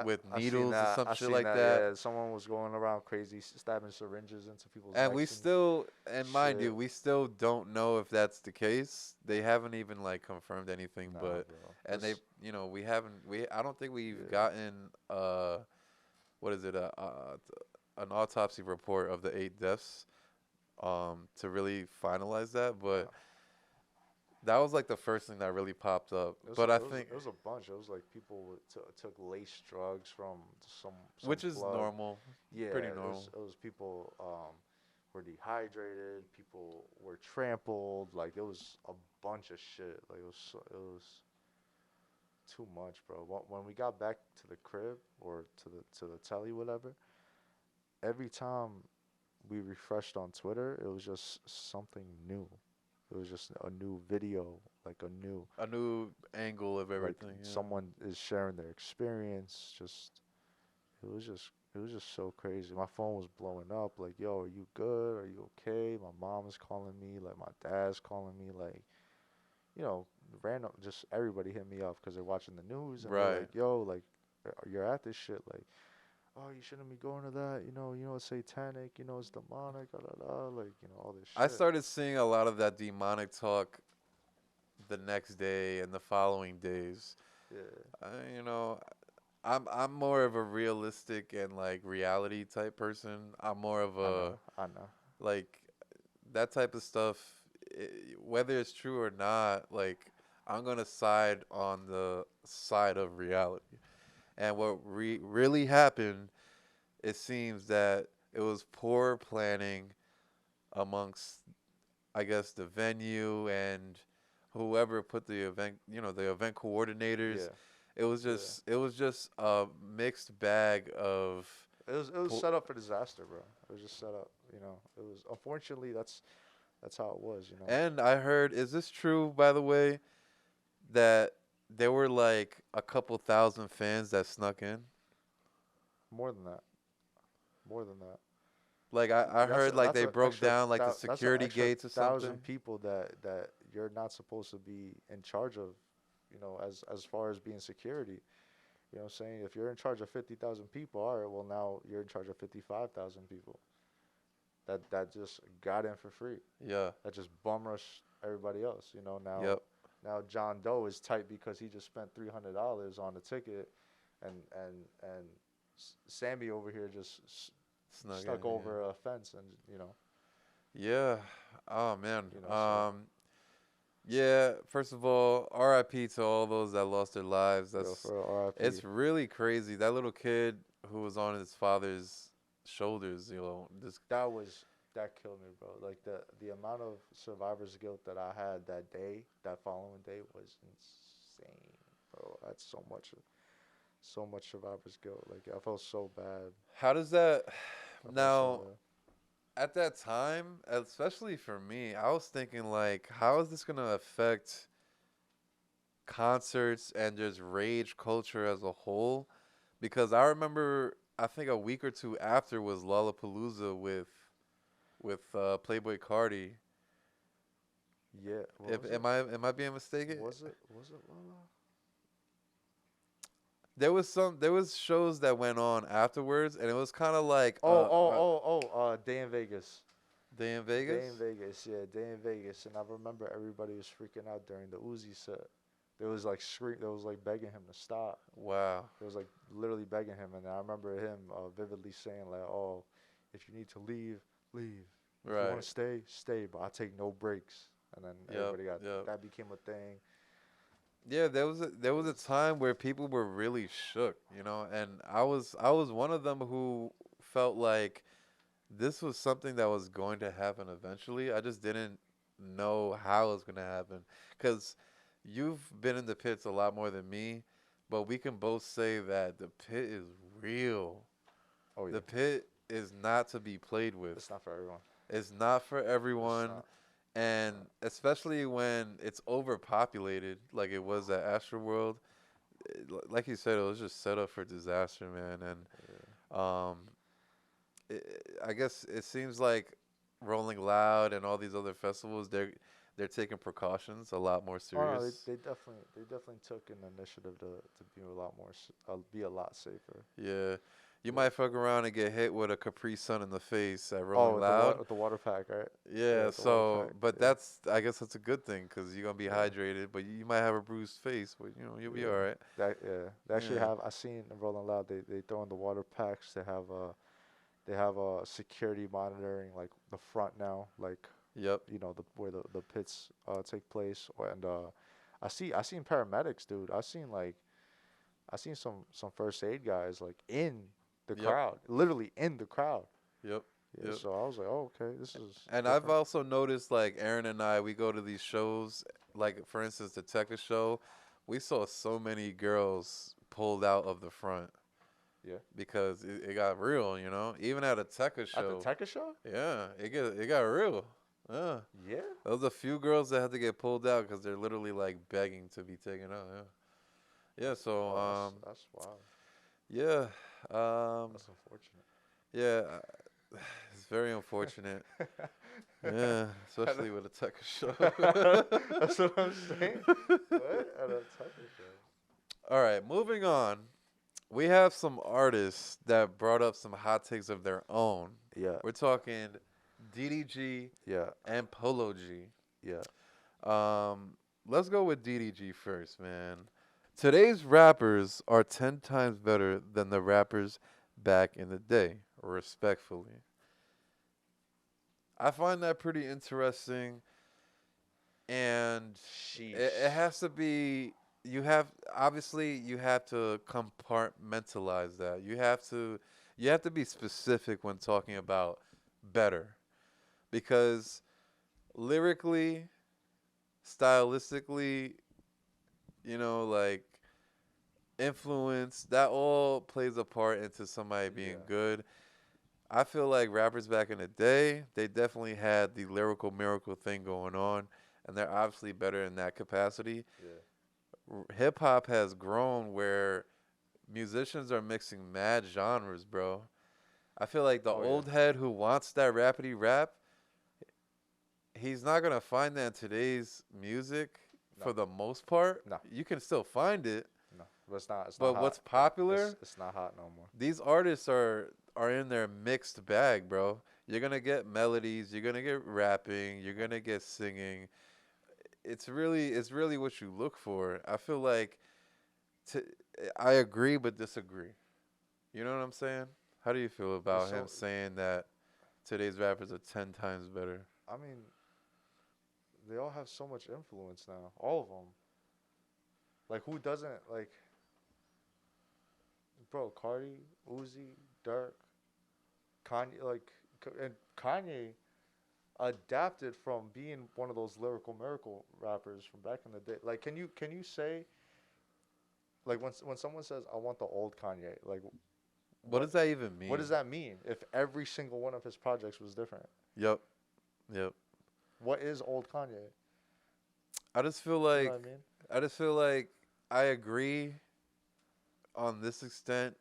with needles or some shit like that. Yeah, someone was going around crazy, stabbing syringes into people's And we necks still, and mind you, shit. we still don't know if that's the case. They haven't even like confirmed anything, Nah, but bro. and they, It's- we haven't, I don't think we've Yeah. gotten what is it, an autopsy report of the 8 deaths, to really finalize that. But that was like the first thing that really popped up. But I think, it was a bunch. It was like people took lace drugs from some which is plug. normal, Yeah, pretty it normal. was people were dehydrated. People were trampled. Like, it was a bunch of shit. Like, it was too much, bro. When we got back to the crib or to the telly, whatever, every time we refreshed on Twitter, it was just something new. It was just a new video, like A new angle of like everything. Yeah. someone is sharing their experience. It was just so crazy. My phone was blowing up. Like, yo, are you good? Are you okay? My mom is calling me. Like, my dad's calling me. Like, random. Just everybody hit me up because they're watching the news and they're Right. like, yo, like, you're at this shit. Like, oh, you shouldn't be going to that. It's satanic. It's demonic. Da, da, da, like, all this shit. I started seeing a lot of that demonic talk the next day and the following days. Yeah. I'm more of a realistic and like reality type person. I'm more of a I know. like that type of stuff. Whether it's true or not, like I'm gonna side on the side of reality. And what really happened, it seems that it was poor planning amongst, I guess, the venue and whoever put the event, the event coordinators. Yeah. It was just a mixed bag of It was Po- set up for disaster, bro. It was just set up. It was, unfortunately, that's how it was. and I heard, is this true by the way, that there were like a couple thousand fans that snuck in? More than that. More than that. Like I heard like they broke down like the that's an security extra gates or 1,000 something. people that you're not supposed to be in charge of, as far as being security. You know what I'm saying? If you're in charge of 50,000 people, all right, well, now you're in charge of 55,000 people. That just got in for free. Yeah. That just bum rushed everybody else. Now Yep. now John Doe is tight because he just spent $300 on the ticket, and Sammy over here just stuck in, over a fence, and Yeah. Oh man. So- Yeah. First of all, R.I.P. to all those that lost their lives. That's for RIP. it's really crazy. That little kid who was on his father's shoulders. This. That killed me, bro. Like, the amount of survivor's guilt that I had that following day was insane. bro. That's so much survivor's guilt. Like I felt so bad. How does that I felt so now? bad. At that time, especially for me, I was thinking like, how is this gonna affect concerts and just rage culture as a whole? Because I remember, I think a week or two after was Lollapalooza with Playboy Cardi. Yeah, what If was it? am I being mistaken? Was it Lala? There was shows that went on afterwards, and it was kind of like Day in Vegas. Day in Day in Vegas. Vegas, yeah, Day in Vegas, and I remember everybody was freaking out during the Uzi set. There was like there was like begging him to stop. Wow. There was like literally begging him, and I remember him vividly saying like, "Oh, if you need to leave, leave. If you want Right. to stay, stay, but I take no breaks." And then Yep. everybody got Yep. that became a thing. Yeah, there was a time where people were really shook, and I was one of them who felt like this was something that was going to happen eventually. I just didn't know how it was going to happen. Because you've been in the pits a lot more than me, but we can both say that the pit is real. Oh yeah, The pit is not to be played with. it's not for everyone. It's not for It's everyone. not. It's And not. especially when it's overpopulated, like it was at Astroworld, like you said, it was just set up for disaster, man. And I guess it seems like Rolling Loud and all these other festivals, they're taking precautions a lot more Oh no, serious. they definitely took an initiative to be a lot more be a lot safer. Yeah, you Yeah. might fuck around and get hit with a Capri Sun in the face at Oh, Rolling Loud. with the water pack, right? Yeah, Yeah, with the water so pack. but Yeah, I guess that's a good thing because you're gonna be yeah, hydrated, but you might have a bruised face, but you'll be all yeah. right. They actually Yeah. have. I seen in Rolling Loud. They throw in the water packs. They have security monitoring like the front now, like Yep. the where the pits take place. And I seen paramedics, dude. I seen some first aid guys like in the Yep. crowd, literally in the crowd. Yep. Yeah, Yep. so I was like, oh, okay, this is And I've different. also noticed, like Aaron and I, we go to these shows, like for instance, the Tekka show. We saw so many girls pulled out of the front Yeah. because it got real. Even at a Tekka At the show, Tekka show? yeah, it got real. Yeah, Yeah. there was a few girls that had to get pulled out because they're literally like begging to be taken out. Yeah, yeah. So Oh, that's wild. yeah, um, That's unfortunate. yeah, it's very unfortunate. Yeah, especially with a Tekka show. That's what I'm saying. What? At a Tekka show. All right, moving on. We have some artists that brought up some hot takes of their own. Yeah. We're talking DDG Yeah. and Polo G. Yeah. Let's go with DDG first, man. Today's rappers are 10 times better than the rappers back in the day, respectfully. I find that pretty interesting, and Sheesh. it has to be. You have to compartmentalize that. You have to be specific when talking about better, because lyrically, stylistically, like influence, that all plays a part into somebody being Yeah. good. I feel like rappers back in the day, they definitely had the lyrical miracle thing going on, and they're obviously better in that capacity. Yeah. Hip hop has grown where musicians are mixing mad genres, bro. I feel like the Oh yeah. old head who wants that rapidy rap, he's not gonna find that in today's music No. for the most part. No. You can still find it, No. But it's not. It's but not what's hot. popular, It's not hot no more. these artists are in their mixed bag, bro. You're gonna get melodies, you're gonna get rapping, you're gonna get singing. It's really what you look for. I feel like t- I agree but disagree. You know what I'm saying? How do you feel about him So saying that today's rappers are 10 times better? I mean, they all have so much influence now. All of them. Like who doesn't like? Bro, Cardi, Uzi, Dirk, Kanye, and Kanye adapted from being one of those lyrical miracle rappers from back in the day. Like, can you say Like when someone says I want the old Kanye, like What does that even mean? what does that mean? If every single one of his projects was different, Yep. Yep. what is old Kanye? I just feel You know like what I mean? I just feel like I agree on this extent.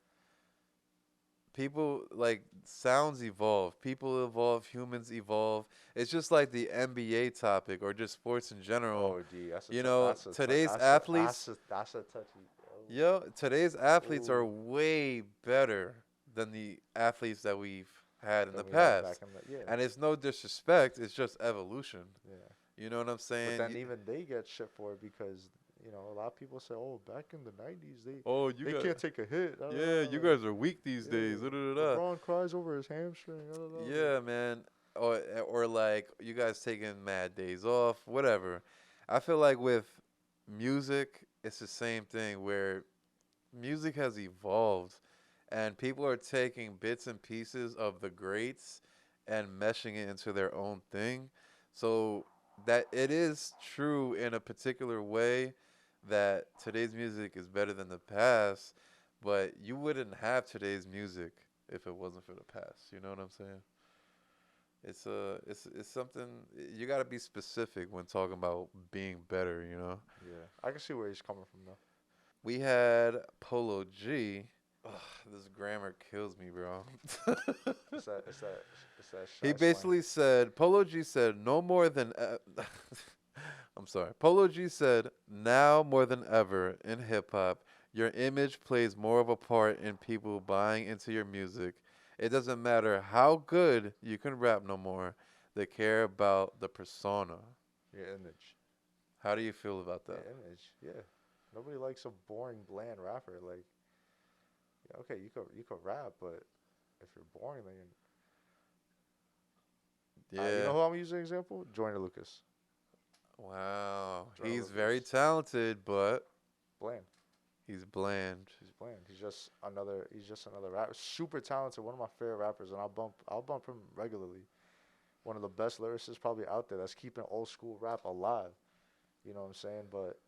People like sounds evolve, people evolve, humans evolve. It's just like the NBA topic or just sports in general. Oh, D, that's a You know, today's athletes, that's a touchy. yo, today's athletes are Ooh. way better than the athletes that we've had in the That we had back past. in the yeah. And it's no disrespect, it's just evolution. Yeah. You know what I'm But saying? then even they get shit for it because a lot of people say, "Oh, back in the '90s, Oh, you they got can't take a hit." Da, da, yeah, da, you like, guys are weak these yeah, days. Da, da, da, da. LeBron cries over his hamstring. Da, da, da. Yeah, man. Or like you guys taking mad days off, whatever. I feel like with music, it's the same thing where music has evolved and people are taking bits and pieces of the greats and meshing it into their own thing. So that it is true in a particular way that today's music is better than the past, but you wouldn't have today's music if it wasn't for the past. You know what I'm saying? It's something you got to be specific when talking about being better, you know. Yeah, I can see where he's coming from though. We had Polo G. Ugh, this grammar kills me, bro. It's that He shy slang. basically said, Polo G said, no more than. I'm sorry. Polo G said, now more than ever in hip hop, your image plays more of a part in people buying into your music. It doesn't matter how good you can rap no more. They care about the persona. Your image. How do you feel about Your that? image. Yeah. Nobody likes a boring, bland rapper. Like, yeah, okay, you could rap, but if you're boring, then you know Yeah. who I'm using an example? Joyner Lucas. Wow. Joyner He's very Lucas. talented, but Bland. he's bland. He's bland. He's just another. He's just another rapper. Super talented. One of my favorite rappers, and I'll bump him regularly. One of the best lyricists probably out there. That's keeping old school rap alive. You know what I'm saying? But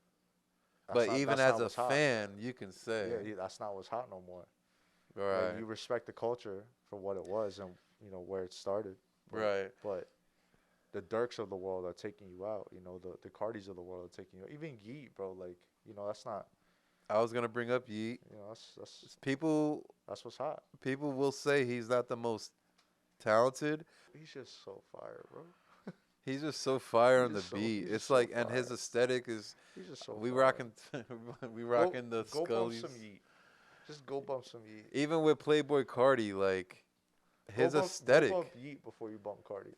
But even that's as not a what's hot. fan, you can say, Yeah, that's not what's hot no more. Like right, you respect the culture for what it was and where it started. right. But the Dirks of the world are taking you out. The Cardis of the world are taking you out. Even Yeet, bro. Like that's not. I was gonna bring up Yeet. People, That's what's hot. people will say he's not the most talented. He's just so fire, bro. He's just so fire on the He's beat. just It's so like, and his fire. aesthetic is He's just so we fire. rocking, we rocking the Go bump Scullies. some Yeet. Just go bump some Yeet. Even with Playboy Cardi, like his Go aesthetic. bump Yeet before you bump Cardi.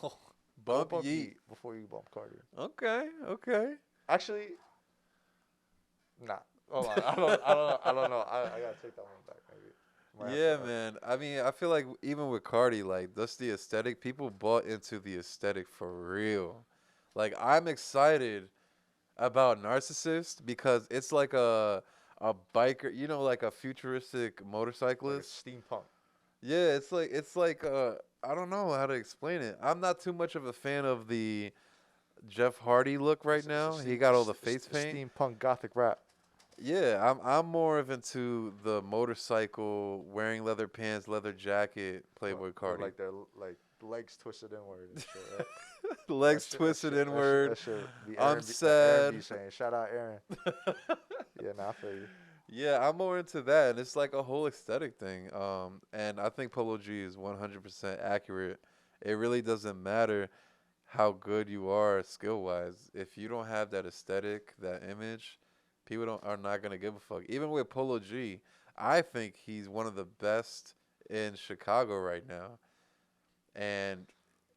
Bump Go bump Yeet. before you bump Cardi. Okay, okay. Actually, nah. Hold on. I don't know. I gotta take that one back. Maybe. Might have Yeah, to- man. I mean, I feel like even with Cardi, like that's the aesthetic. People bought into the aesthetic for real. Like I'm excited about Narcissist because it's like a biker, like a futuristic Like a motorcyclist. steampunk. Yeah, it's like I don't know how to explain it. I'm not too much of a fan of the Jeff Hardy look right It's a now. He steam- got all the s- face paint. Steampunk gothic rap. Yeah, I'm more of into the motorcycle, wearing leather pants, leather jacket, Playboy With Cardi. like their like legs twisted inward and shit, right? Legs That shit- twisted that shit- inward. That shit, be I'm Aaron be sad. saying. Shout out Aaron. Yeah, nah, I feel you. Yeah, I'm more into that, and it's like a whole aesthetic thing. And I think Polo G is 100% accurate. It really doesn't matter how good you are skill wise. If you don't have that aesthetic, that image, people are not gonna give a fuck. Even with Polo G, I think he's one of the best in Chicago right now, and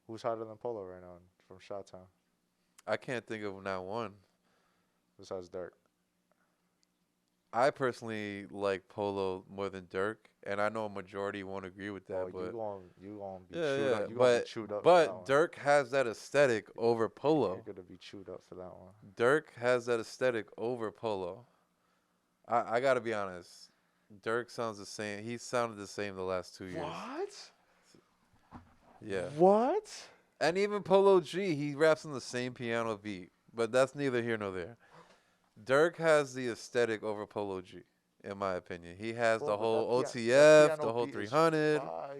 Who's hotter than Polo right now from Shot Town I can't think of not one. besides Dirk? I personally like Polo more than Dirk, and I know a majority won't agree with that. Oh, but you gonna be yeah, chewed yeah. up. You gonna be chewed up. For that one. But Dirk has that aesthetic over Polo. You're gonna be chewed up for that one. Dirk has that aesthetic over Polo. I gotta be honest. Dirk sounds the same. He sounded the same the last 2 years. What? Yeah. What? And even Polo G, he raps on the same piano beat. But that's neither here nor there. Dirk has the aesthetic over Polo G, in my opinion. He has Bro, the but whole that OTF, piano the whole beat is 300. fire.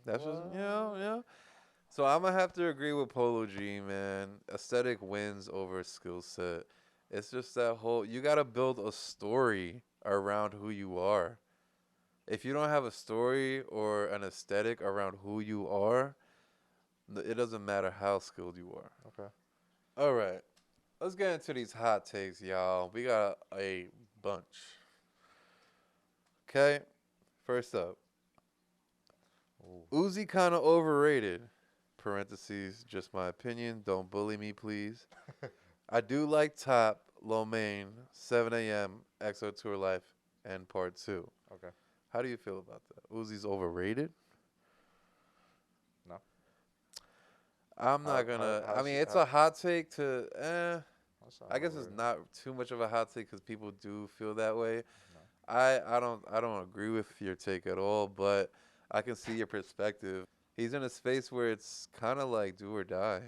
That's just, What? yeah. So I'm gonna have to agree with Polo G, man. Aesthetic wins over skill set. It's just that whole you gotta build a story around who you are. If you don't have a story or an aesthetic around who you are, it doesn't matter how skilled you are. Okay. All right, let's get into these hot takes, y'all. We got a bunch. Okay, first up, Ooh. Uzi kind of overrated. Parentheses, just my opinion. Don't bully me, please. I do like Top, Lo Mein, 7 a.m., EXO Tour Life, and Part 2. Okay. How do you feel about that? Uzi's overrated? No. I'm not gonna. I mean, it's a hot take to. That's not I guess it's overrated. not too much of a hot take because people do feel that way. No. I don't agree with your take at all, but I can see your perspective. He's in a space where it's kind of like do or die.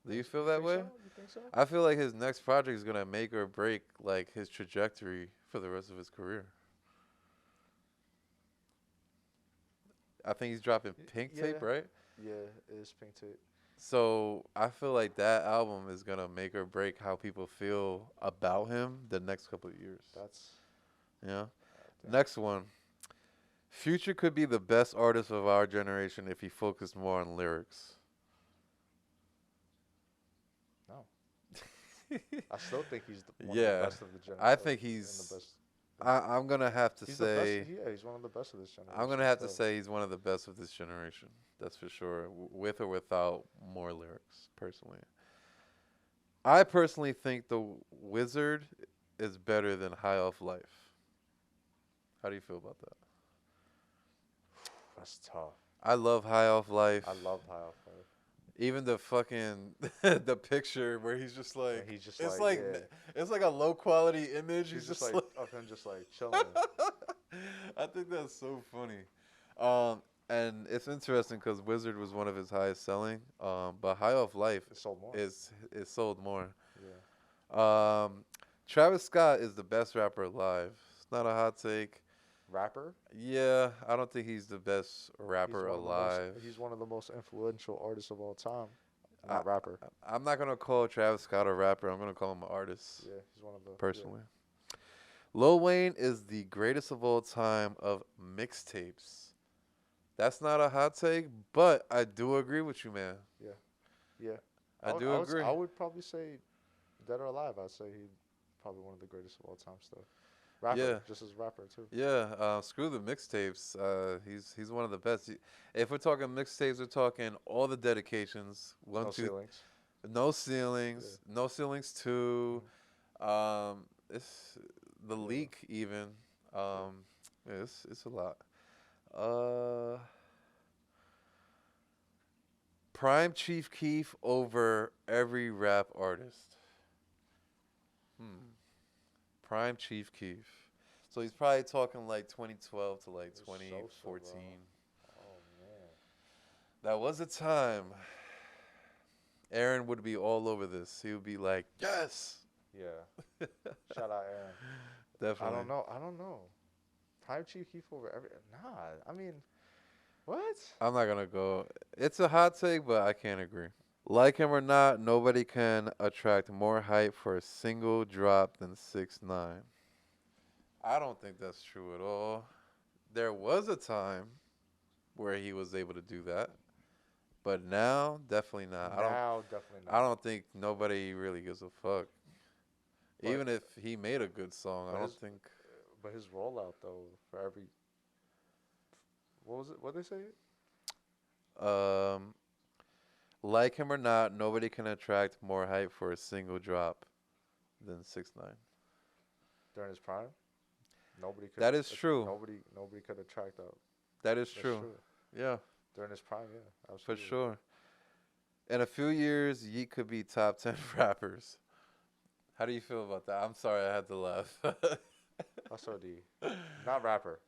Do you feel that think way? so? You think so? I feel like his next project is gonna make or break like his trajectory for the rest of his career. I think he's dropping Pink Tape, Yeah. right? Yeah, it is Pink Tape. So I feel like that album is gonna make or break how people feel about him the next couple of years. That's Yeah. damn. Next one. Future could be the best artist of our generation if he focused more on lyrics. No. I still think he's one Yeah, of the best of the generation. I think and he's. the best. I'm gonna have to He's say. the best. Yeah, he's one of the best of this generation. I'm gonna have to so. say he's one of the best of this generation. That's for sure, with or without more lyrics. Personally, I personally think the Wizard is better than High Off Life. How do you feel about that? That's tough. I love High Off Life. I love High Off Life. Even the fucking the picture where he's just like He's just it's like, like yeah. it's like a low quality image. He's He's just just like of him, just like chilling. I think that's so funny. And it's interesting because Wizard was one of his highest selling. But High Off Life It sold more. is sold more. Yeah. Travis Scott is the best rapper alive. It's not a hot take. Rapper. Yeah, I don't think he's the best rapper alive. He's one of the most influential artists of all time. Not rapper. I'm not gonna call Travis Scott a rapper. I'm gonna call him an artist. Yeah, he's one of the. Personally, Lil Wayne is the greatest of all time of mixtapes. That's not a hot take, but I do agree with you, man. Yeah. I do agree. I would probably say, dead or alive, I'd say he's probably one of the greatest of all time still. Rapper, Yeah. just as rapper too. Yeah, screw the mixtapes. He's one of the best. If we're talking mixtapes, we're talking all the dedications. One, No two, ceilings. no ceilings, no ceilings two. It's the leak even. Yeah, it's a lot. Prime Chief Keef over every rap artist. Prime Chief Keef. So he's probably talking like 2012 to like 2014. Oh man. That was a time. Aaron would be all over this. He would be like, yes. Yeah. Shout out Aaron. Definitely. I don't know. Prime Chief Keef over every. Nah. I mean, what? I'm not going to go. It's a hot take, but I can't agree. Like him or not, nobody can attract more hype for a single drop than 6ix9ine. I don't think that's true at all. There was a time where he was able to do that, but now definitely not. Definitely not. I don't think nobody really gives a fuck. But- Even if he made a good song, I but don't his- think. But his rollout though, for every. What was it? What they say? Like him or not, nobody can attract more hype for a single drop than 6ix9ine. During his prime. Nobody could. That is true. Nobody could attract that. That is That's true. Yeah, During his prime, yeah, for absolutely. sure. In a few years, Yeet could be top 10 rappers. How do you feel about that? I'm sorry, I had to laugh. SOD. Not rapper.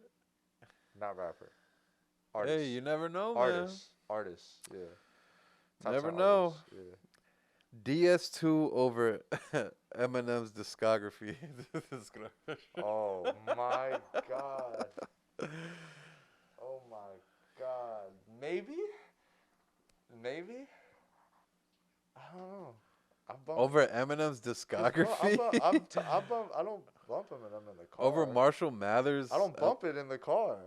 Not rapper. Artist. Hey, you never know, man. Artists. Yeah. Top Never 10 know. artists, yeah. DS2 over Eminem's discography. This is gonna- Oh my god. Oh my god. Maybe? Maybe? I don't know. I bump. Over Eminem's 'Cause, bro, discography. I don't bump Eminem in the car. Over Marshall Mathers. I don't bump it in the car.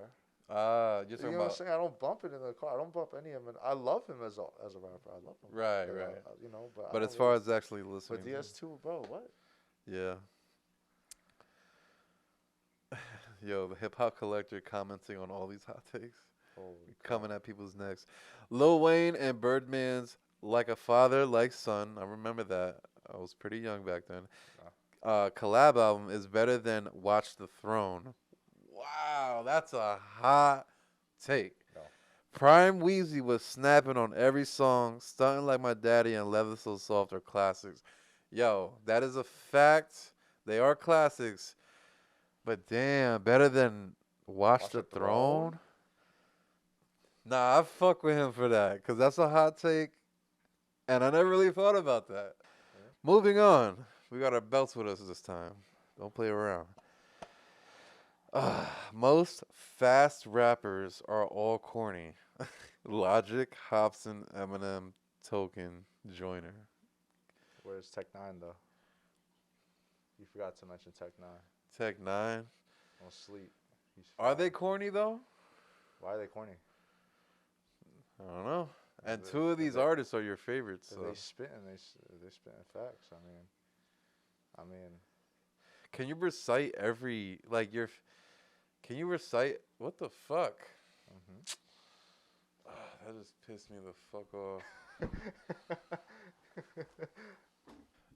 You're You talking know what I'm about saying? I don't bump it in the car. I don't bump any of him. I love him as a rapper. I love him. right, But, right. you know, but I But don't as far really- as actually listening, but to DS2, bro, what? yeah. Yo, the hip hop collector commenting on all these hot takes, Holy coming at people's necks. Lil Wayne and Birdman's "Like a Father, Like Son." I remember that. I was pretty young back then. Collab album is better than "Watch the Throne." Wow, that's a hot take. No. Prime Wheezy was snapping on every song. "Stunting Like My Daddy" and "Leather So Soft" are classics. Yo, that is a fact. They are classics. But damn, better than Watch the Throne? Nah, I fuck with him for that, because that's a hot take, and I never really thought about that. Yeah. Moving on. We got our belts with us this time. Don't play around. Most fast rappers are all corny. Logic, Hobson, Eminem, Token, Joyner. Where's Tech 9 though? You forgot to mention Tech 9. Tech 9. Don't sleep. He's Are they fire. corny, though? Why are they corny? I don't know. And They- two of these they- artists are your favorites. So. They spitting. They spitting facts. I mean. Can you recite every like your? Can you recite what the fuck? That just pissed me the fuck off.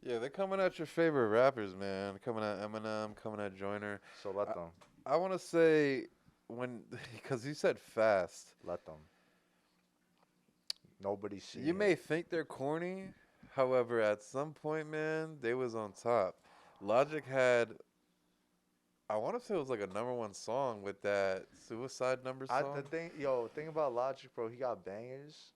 Yeah, they're coming at your favorite rappers, man. Coming at Eminem, coming at Joyner. So let them. I want to say because you said fast. Let them. Nobody's seen. You may think they're corny, however, at some point, man, they was on top. Logic had, I want to say it was like a #1 song with that Suicide Number song. The thing about Logic, bro, he got bangers.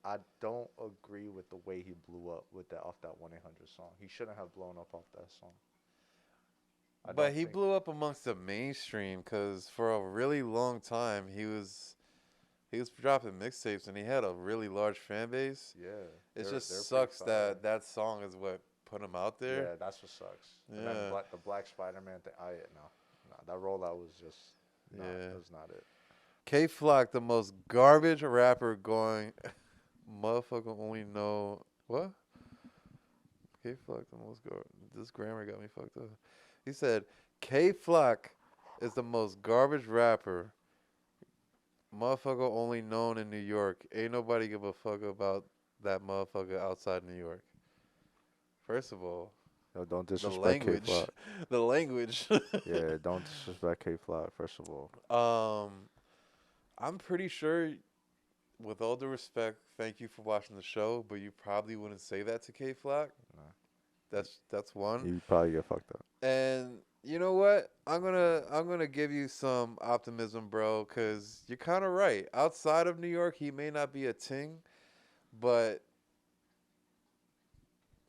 I don't agree with the way he blew up with that off that 1-800 song. He shouldn't have blown up off that song. But he blew up amongst the mainstream because for a really long time he was dropping mixtapes and he had a really large fan base. Yeah. It they're just pretty sucks fire. that song is what put him out there. Yeah, that's what sucks. And Yeah. then the Black Spider-Man thing. No, that rollout was just. Nah, Yeah. that was not it. K Flock, the most garbage rapper going. Motherfucker only know what? K Flock, the most garbage. This grammar got me fucked up. He said K Flock is the most garbage rapper. Motherfucker only known in New York. Ain't nobody give a fuck about that motherfucker outside New York. First of all, Yo, don't the disrespect language. K-Flock. The language. Yeah, don't disrespect K-Flock, first of all. I'm pretty sure, with all due respect, thank you for watching the show, but you probably wouldn't say that to K Flock. No. That's one. You probably get fucked up. And you know what? I'm gonna give you some optimism, bro, because you're kind of right. Outside of New York, he may not be a ting, but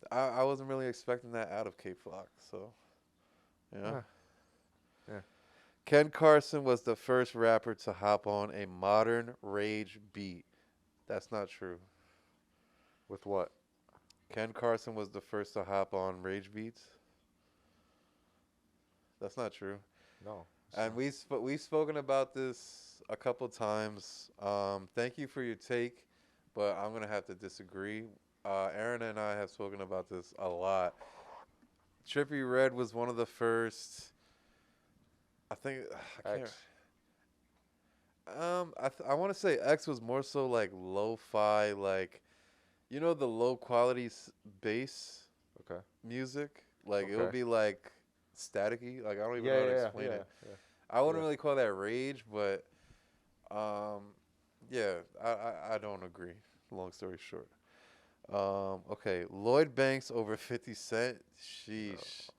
I wasn't really expecting that out of K Flock. So, yeah. Yeah. Ken Carson was the first rapper to hop on a modern rage beat. That's not true. With what? Ken Carson was the first to hop on rage beats. That's not true. No. And we've spoken about this a couple times. Thank you for your take, but I'm gonna have to disagree. Aaron and I have spoken about this a lot. Trippie Redd was one of the first. I think I can't. X. I want to say X was more so like lo-fi, like, you know, the low quality bass Okay. music. Like it would Okay. be like staticky. Like I don't even know how to explain it. Yeah. I wouldn't Yeah. really call that rage, but yeah, I don't agree. Long story short. Okay, Lloyd Banks over 50 Cent. Sheesh.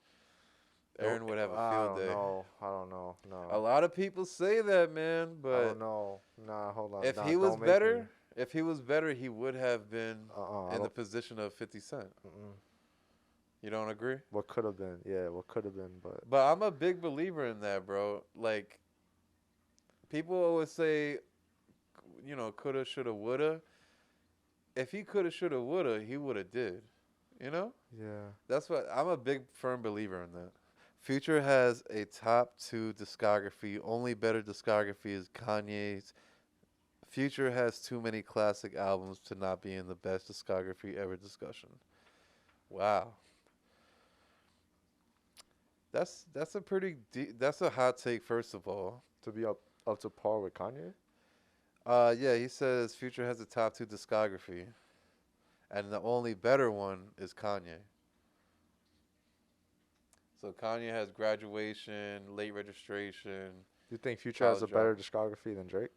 Aaron would have a field day. I don't know. No. A lot of people say that, man, I but don't know. Nah, hold on. if Nah, he was don't make better, me. If he was better, he would have been I in the don't. position of 50 Cent. Mm-mm. You don't agree? What could have been? Yeah, what could have been? But But I'm a big believer in that, bro. Like, people always say, coulda, shoulda, woulda. If he coulda, shoulda, woulda, he woulda did. You know? yeah, That's what I'm a big firm believer in that. Future has a top 2 discography. Only better discography is Kanye's. Future has too many classic albums to not be in the best discography ever discussion. Wow. That's a that's a hot take first of all. to be up to par with Kanye. Yeah, he says Future has a top 2 discography and the only better one is Kanye. So Kanye has Graduation, Late Registration. You think Future has a College better Dropout. discography than Drake?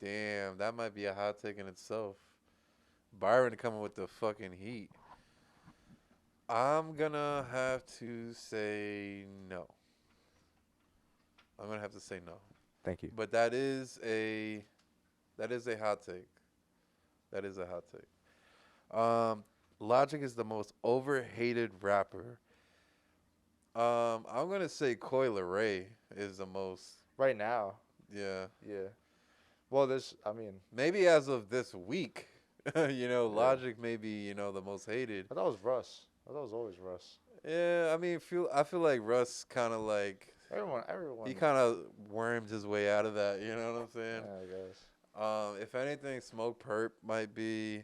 Damn, that might be a hot take in itself. Byron coming with the fucking heat. I'm gonna have to say no. I'm gonna have to say no. Thank you. But that is a hot take. That is a hot take. Logic is the most overhated rapper. I'm gonna say Coi Leray is the most. Right now, Yeah, yeah. Well, I mean, maybe as of this week, Yeah. Logic may be the most hated. I thought it was Russ. I thought it was always Russ. Yeah, I mean, I feel like Russ kind of like Everyone. he kind of wormed his way out of that. You know what I'm saying? Yeah, I guess. If anything, Smoke Perp might be,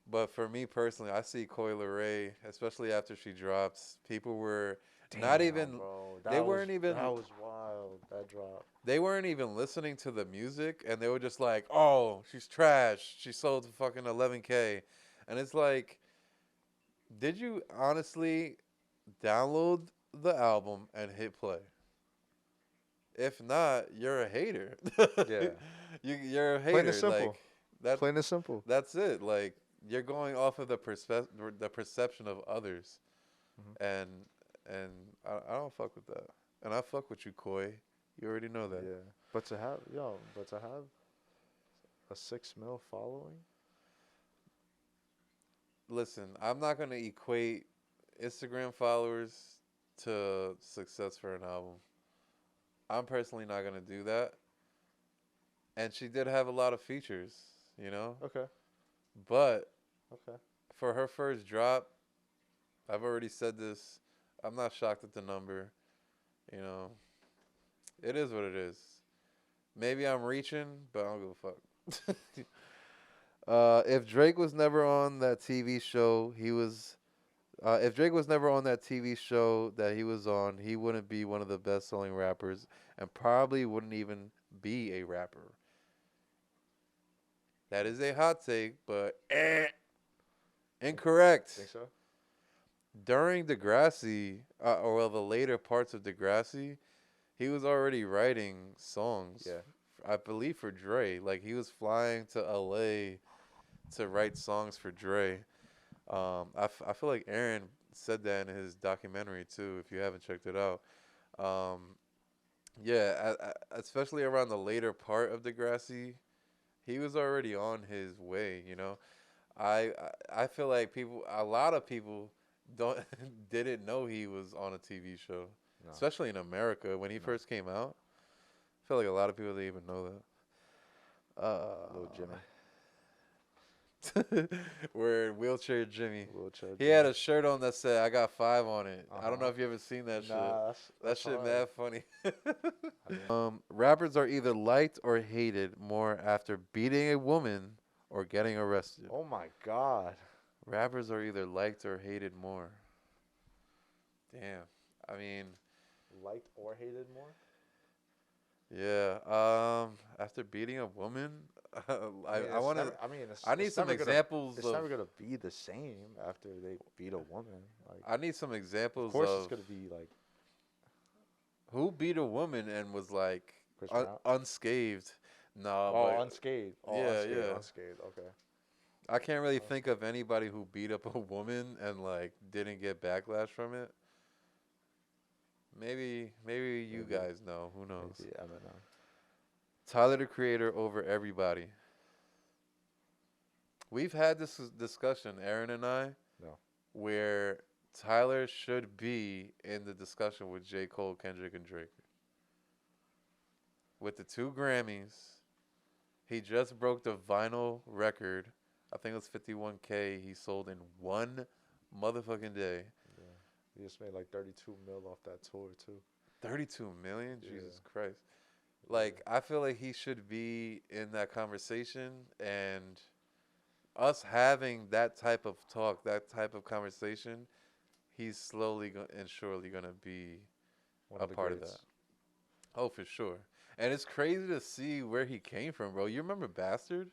but for me personally, I see Coi Leray, especially after she drops. People were not even. Bro, They weren't even. That was wild. That drop. They weren't even listening to the music, and they were just like, "Oh, she's trash. She sold fucking 11K," and it's like, did you honestly download the album and hit play? If not, you're a hater. Yeah. You're a hater. Plain and simple. Like that. Plain and simple. That's it. Like you're going off of the perception of others, Mhm. and I don't fuck with that. And I fuck with you, Koi. You already know that. Yeah. But to have a 6 mil following. Listen, I'm not gonna equate Instagram followers to success for an album. I'm personally not gonna do that. And she did have a lot of features, Okay. But Okay. for her first drop, I've already said this. I'm not shocked at the number. It is what it is. Maybe I'm reaching, but I don't give a fuck. If Drake was never on that TV show, if Drake was never on that TV show that he was on, he wouldn't be one of the best-selling rappers, and probably wouldn't even be a rapper. That is a hot take, but incorrect. Think so? During Degrassi, the later parts of Degrassi, he was already writing songs. Yeah. I believe for Dre. Like he was flying to LA to write songs for Dre. I feel like Aaron said that in his documentary too. If you haven't checked it out, yeah, especially around the later part of Degrassi, he was already on his way. I feel like a lot of people don't didn't know he was on a TV show, No. especially in America when he No. first came out. I feel like a lot of people didn't even know that. Little Jimmy. Where Wheelchair Jimmy. Wheelchair He Jimmy. had a shirt on that said "I got 5 on it." I don't know Uh-huh. if you ever seen that shit. Nah, That shit hard. mad funny. mean- Rappers are either liked or hated more after beating a woman or getting arrested. Oh my God. Rappers are either liked or hated more. Damn. I mean, Liked or hated more? yeah. After beating a woman, I want to. I need some examples It's of. never gonna be the same after they beat a woman. Like, I need some examples of course, of it's gonna be like who beat a woman and was like Chris Brown. unscathed. No, Oh, but unscathed. Oh, yeah, unscathed, yeah. unscathed. Okay. I can't really think of anybody who beat up a woman and like didn't get backlash from it. Maybe you Maybe. guys know. Who knows? Maybe Eminem. Tyler the Creator over everybody. We've had this discussion, Aaron and I, No. where Tyler should be in the discussion with J. Cole, Kendrick, and Drake. With the 2 Grammys, he just broke the vinyl record. I think it was 51K he sold in one motherfucking day. Yeah. He just made like 32 mil off that tour too. 32 million? Yeah. Jesus Christ. Like, I feel like he should be in that conversation, and us having that type of talk, that type of conversation, he's slowly and surely going to be One a of the part greats. of that. Oh, for sure. And it's crazy to see where he came from, bro. You remember Bastard?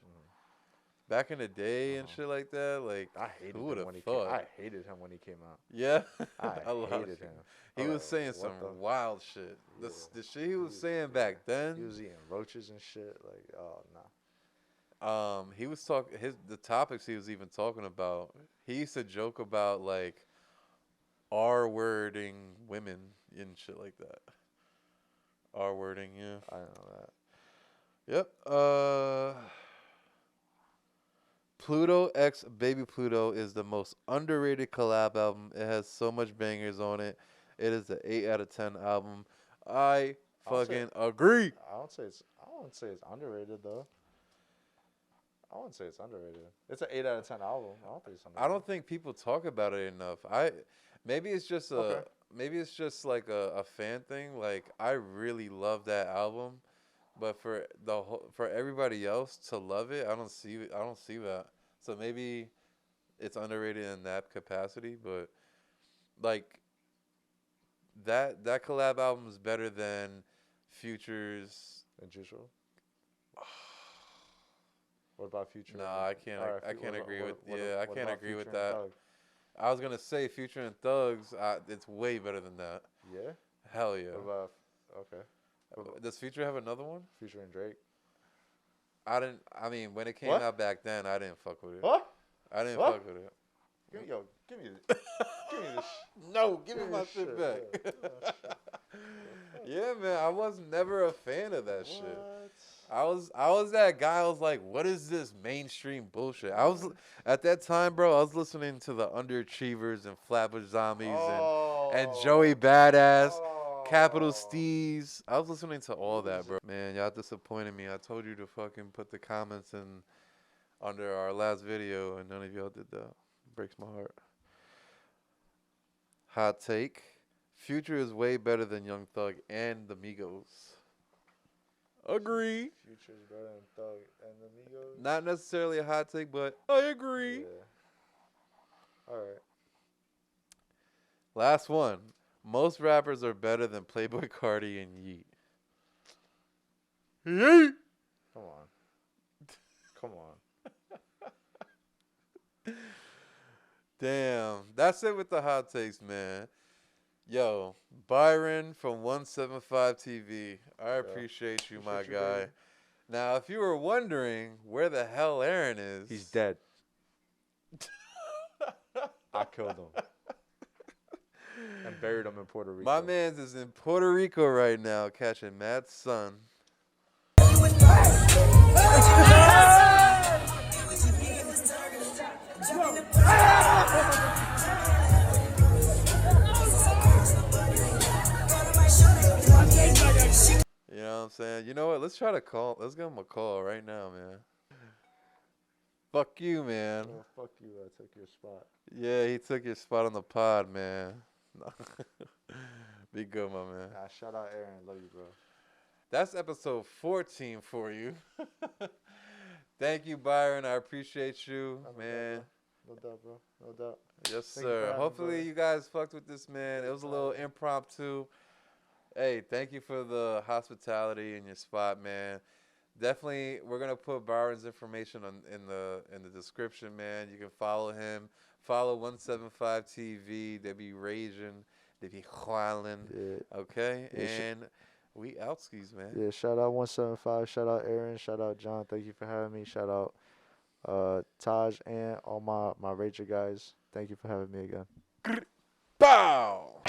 Back in the day and shit like that? Like, I hated who him would have when he thought? I hated him when he came out. Yeah? I A lot of hated shit. him. He I'm was like, saying what some the- wild shit. Yeah. The shit he was was- saying back then. He was eating roaches and shit. Like, oh nah. He was talking the topics he was even talking about. He used to joke about like R-wording women and shit like that. R-wording, yeah. I don't know that. Yep. Pluto X Baby Pluto is the most underrated collab album. It has so much bangers on it. It is an 8 out of 10 album. I I'll say- fucking agree. I wouldn't say it's underrated though. I wouldn't say it's underrated. It's an 8 out of 10 album. I don't think it's underrated. I don't think people talk about it enough. Maybe it's just maybe it's just like a fan thing. Like, I really love that album, but for everybody else to love it, I don't see that. So maybe it's underrated in that capacity, but like that collab album is better than Future's. And Juice WRLD? What about Future? Nah, I can't. Alright, I can't what agree about- with. what- Yeah, I what can't about agree with Future and that. Thug? I was gonna say Future and Thugs. It's way better than that. Yeah. Hell yeah. What about okay? What about Does Future have another one? Future and Drake? I mean, when it came What? out back then, I didn't fuck with it. What? I didn't What? fuck with it. Give me this. Give me this. No, give me Give my me shit shit, back. Yeah, man, I was never a fan of that shit. What? I was that guy. I was like, what is this mainstream bullshit? I was at that time, bro. I was listening to the Underachievers and Flatbush Zombies and Joey Badass, Capital Steez. I was listening to all that, bro. Man, y'all disappointed me. I told you to fucking put the comments in under our last video, and none of y'all did that. Breaks my heart. Hot take: Future is way better than Young Thug and the Migos. Agree. Future's better than Thug and the Migos. Not necessarily a hot take, but I agree. Yeah. All right. Last one. Most rappers are better than Playboi Carti and Yeet. Yeet. Come on. Come on. Damn. That's it with the hot takes, man. Yo, Byron from 175 TV. I appreciate you, my Appreciate you, guy. baby. Now, if you were wondering where the hell Aaron is, He's dead. I killed him and buried him in Puerto Rico. My man's is in Puerto Rico right now catching mad sun. You know what I'm saying? You know what? Let's try to call. Let's give him a call right now, man. Fuck you, man. Oh, fuck you. I took your spot. Yeah, he took your spot on the pod, man. Be good, my man. Nah, shout out Aaron. Love you, bro. That's episode 14 for you. Thank you, Byron. I appreciate you, No doubt, man. bro. No doubt, bro. No doubt. Yes, Thank you for sir. having me, Hopefully brother. you guys fucked with this, man. It was a little impromptu. Hey, thank you for the hospitality in your spot, man. Definitely, we're gonna put Byron's information in the description, man. You can follow him. Follow 175 TV. They be raging. They be wilding. Yeah. Okay, Yeah, and we outskis, man. Yeah, shout out 175. Shout out Aaron. Shout out John. Thank you for having me. Shout out Taj and all my Rager guys. Thank you for having me again. Bow.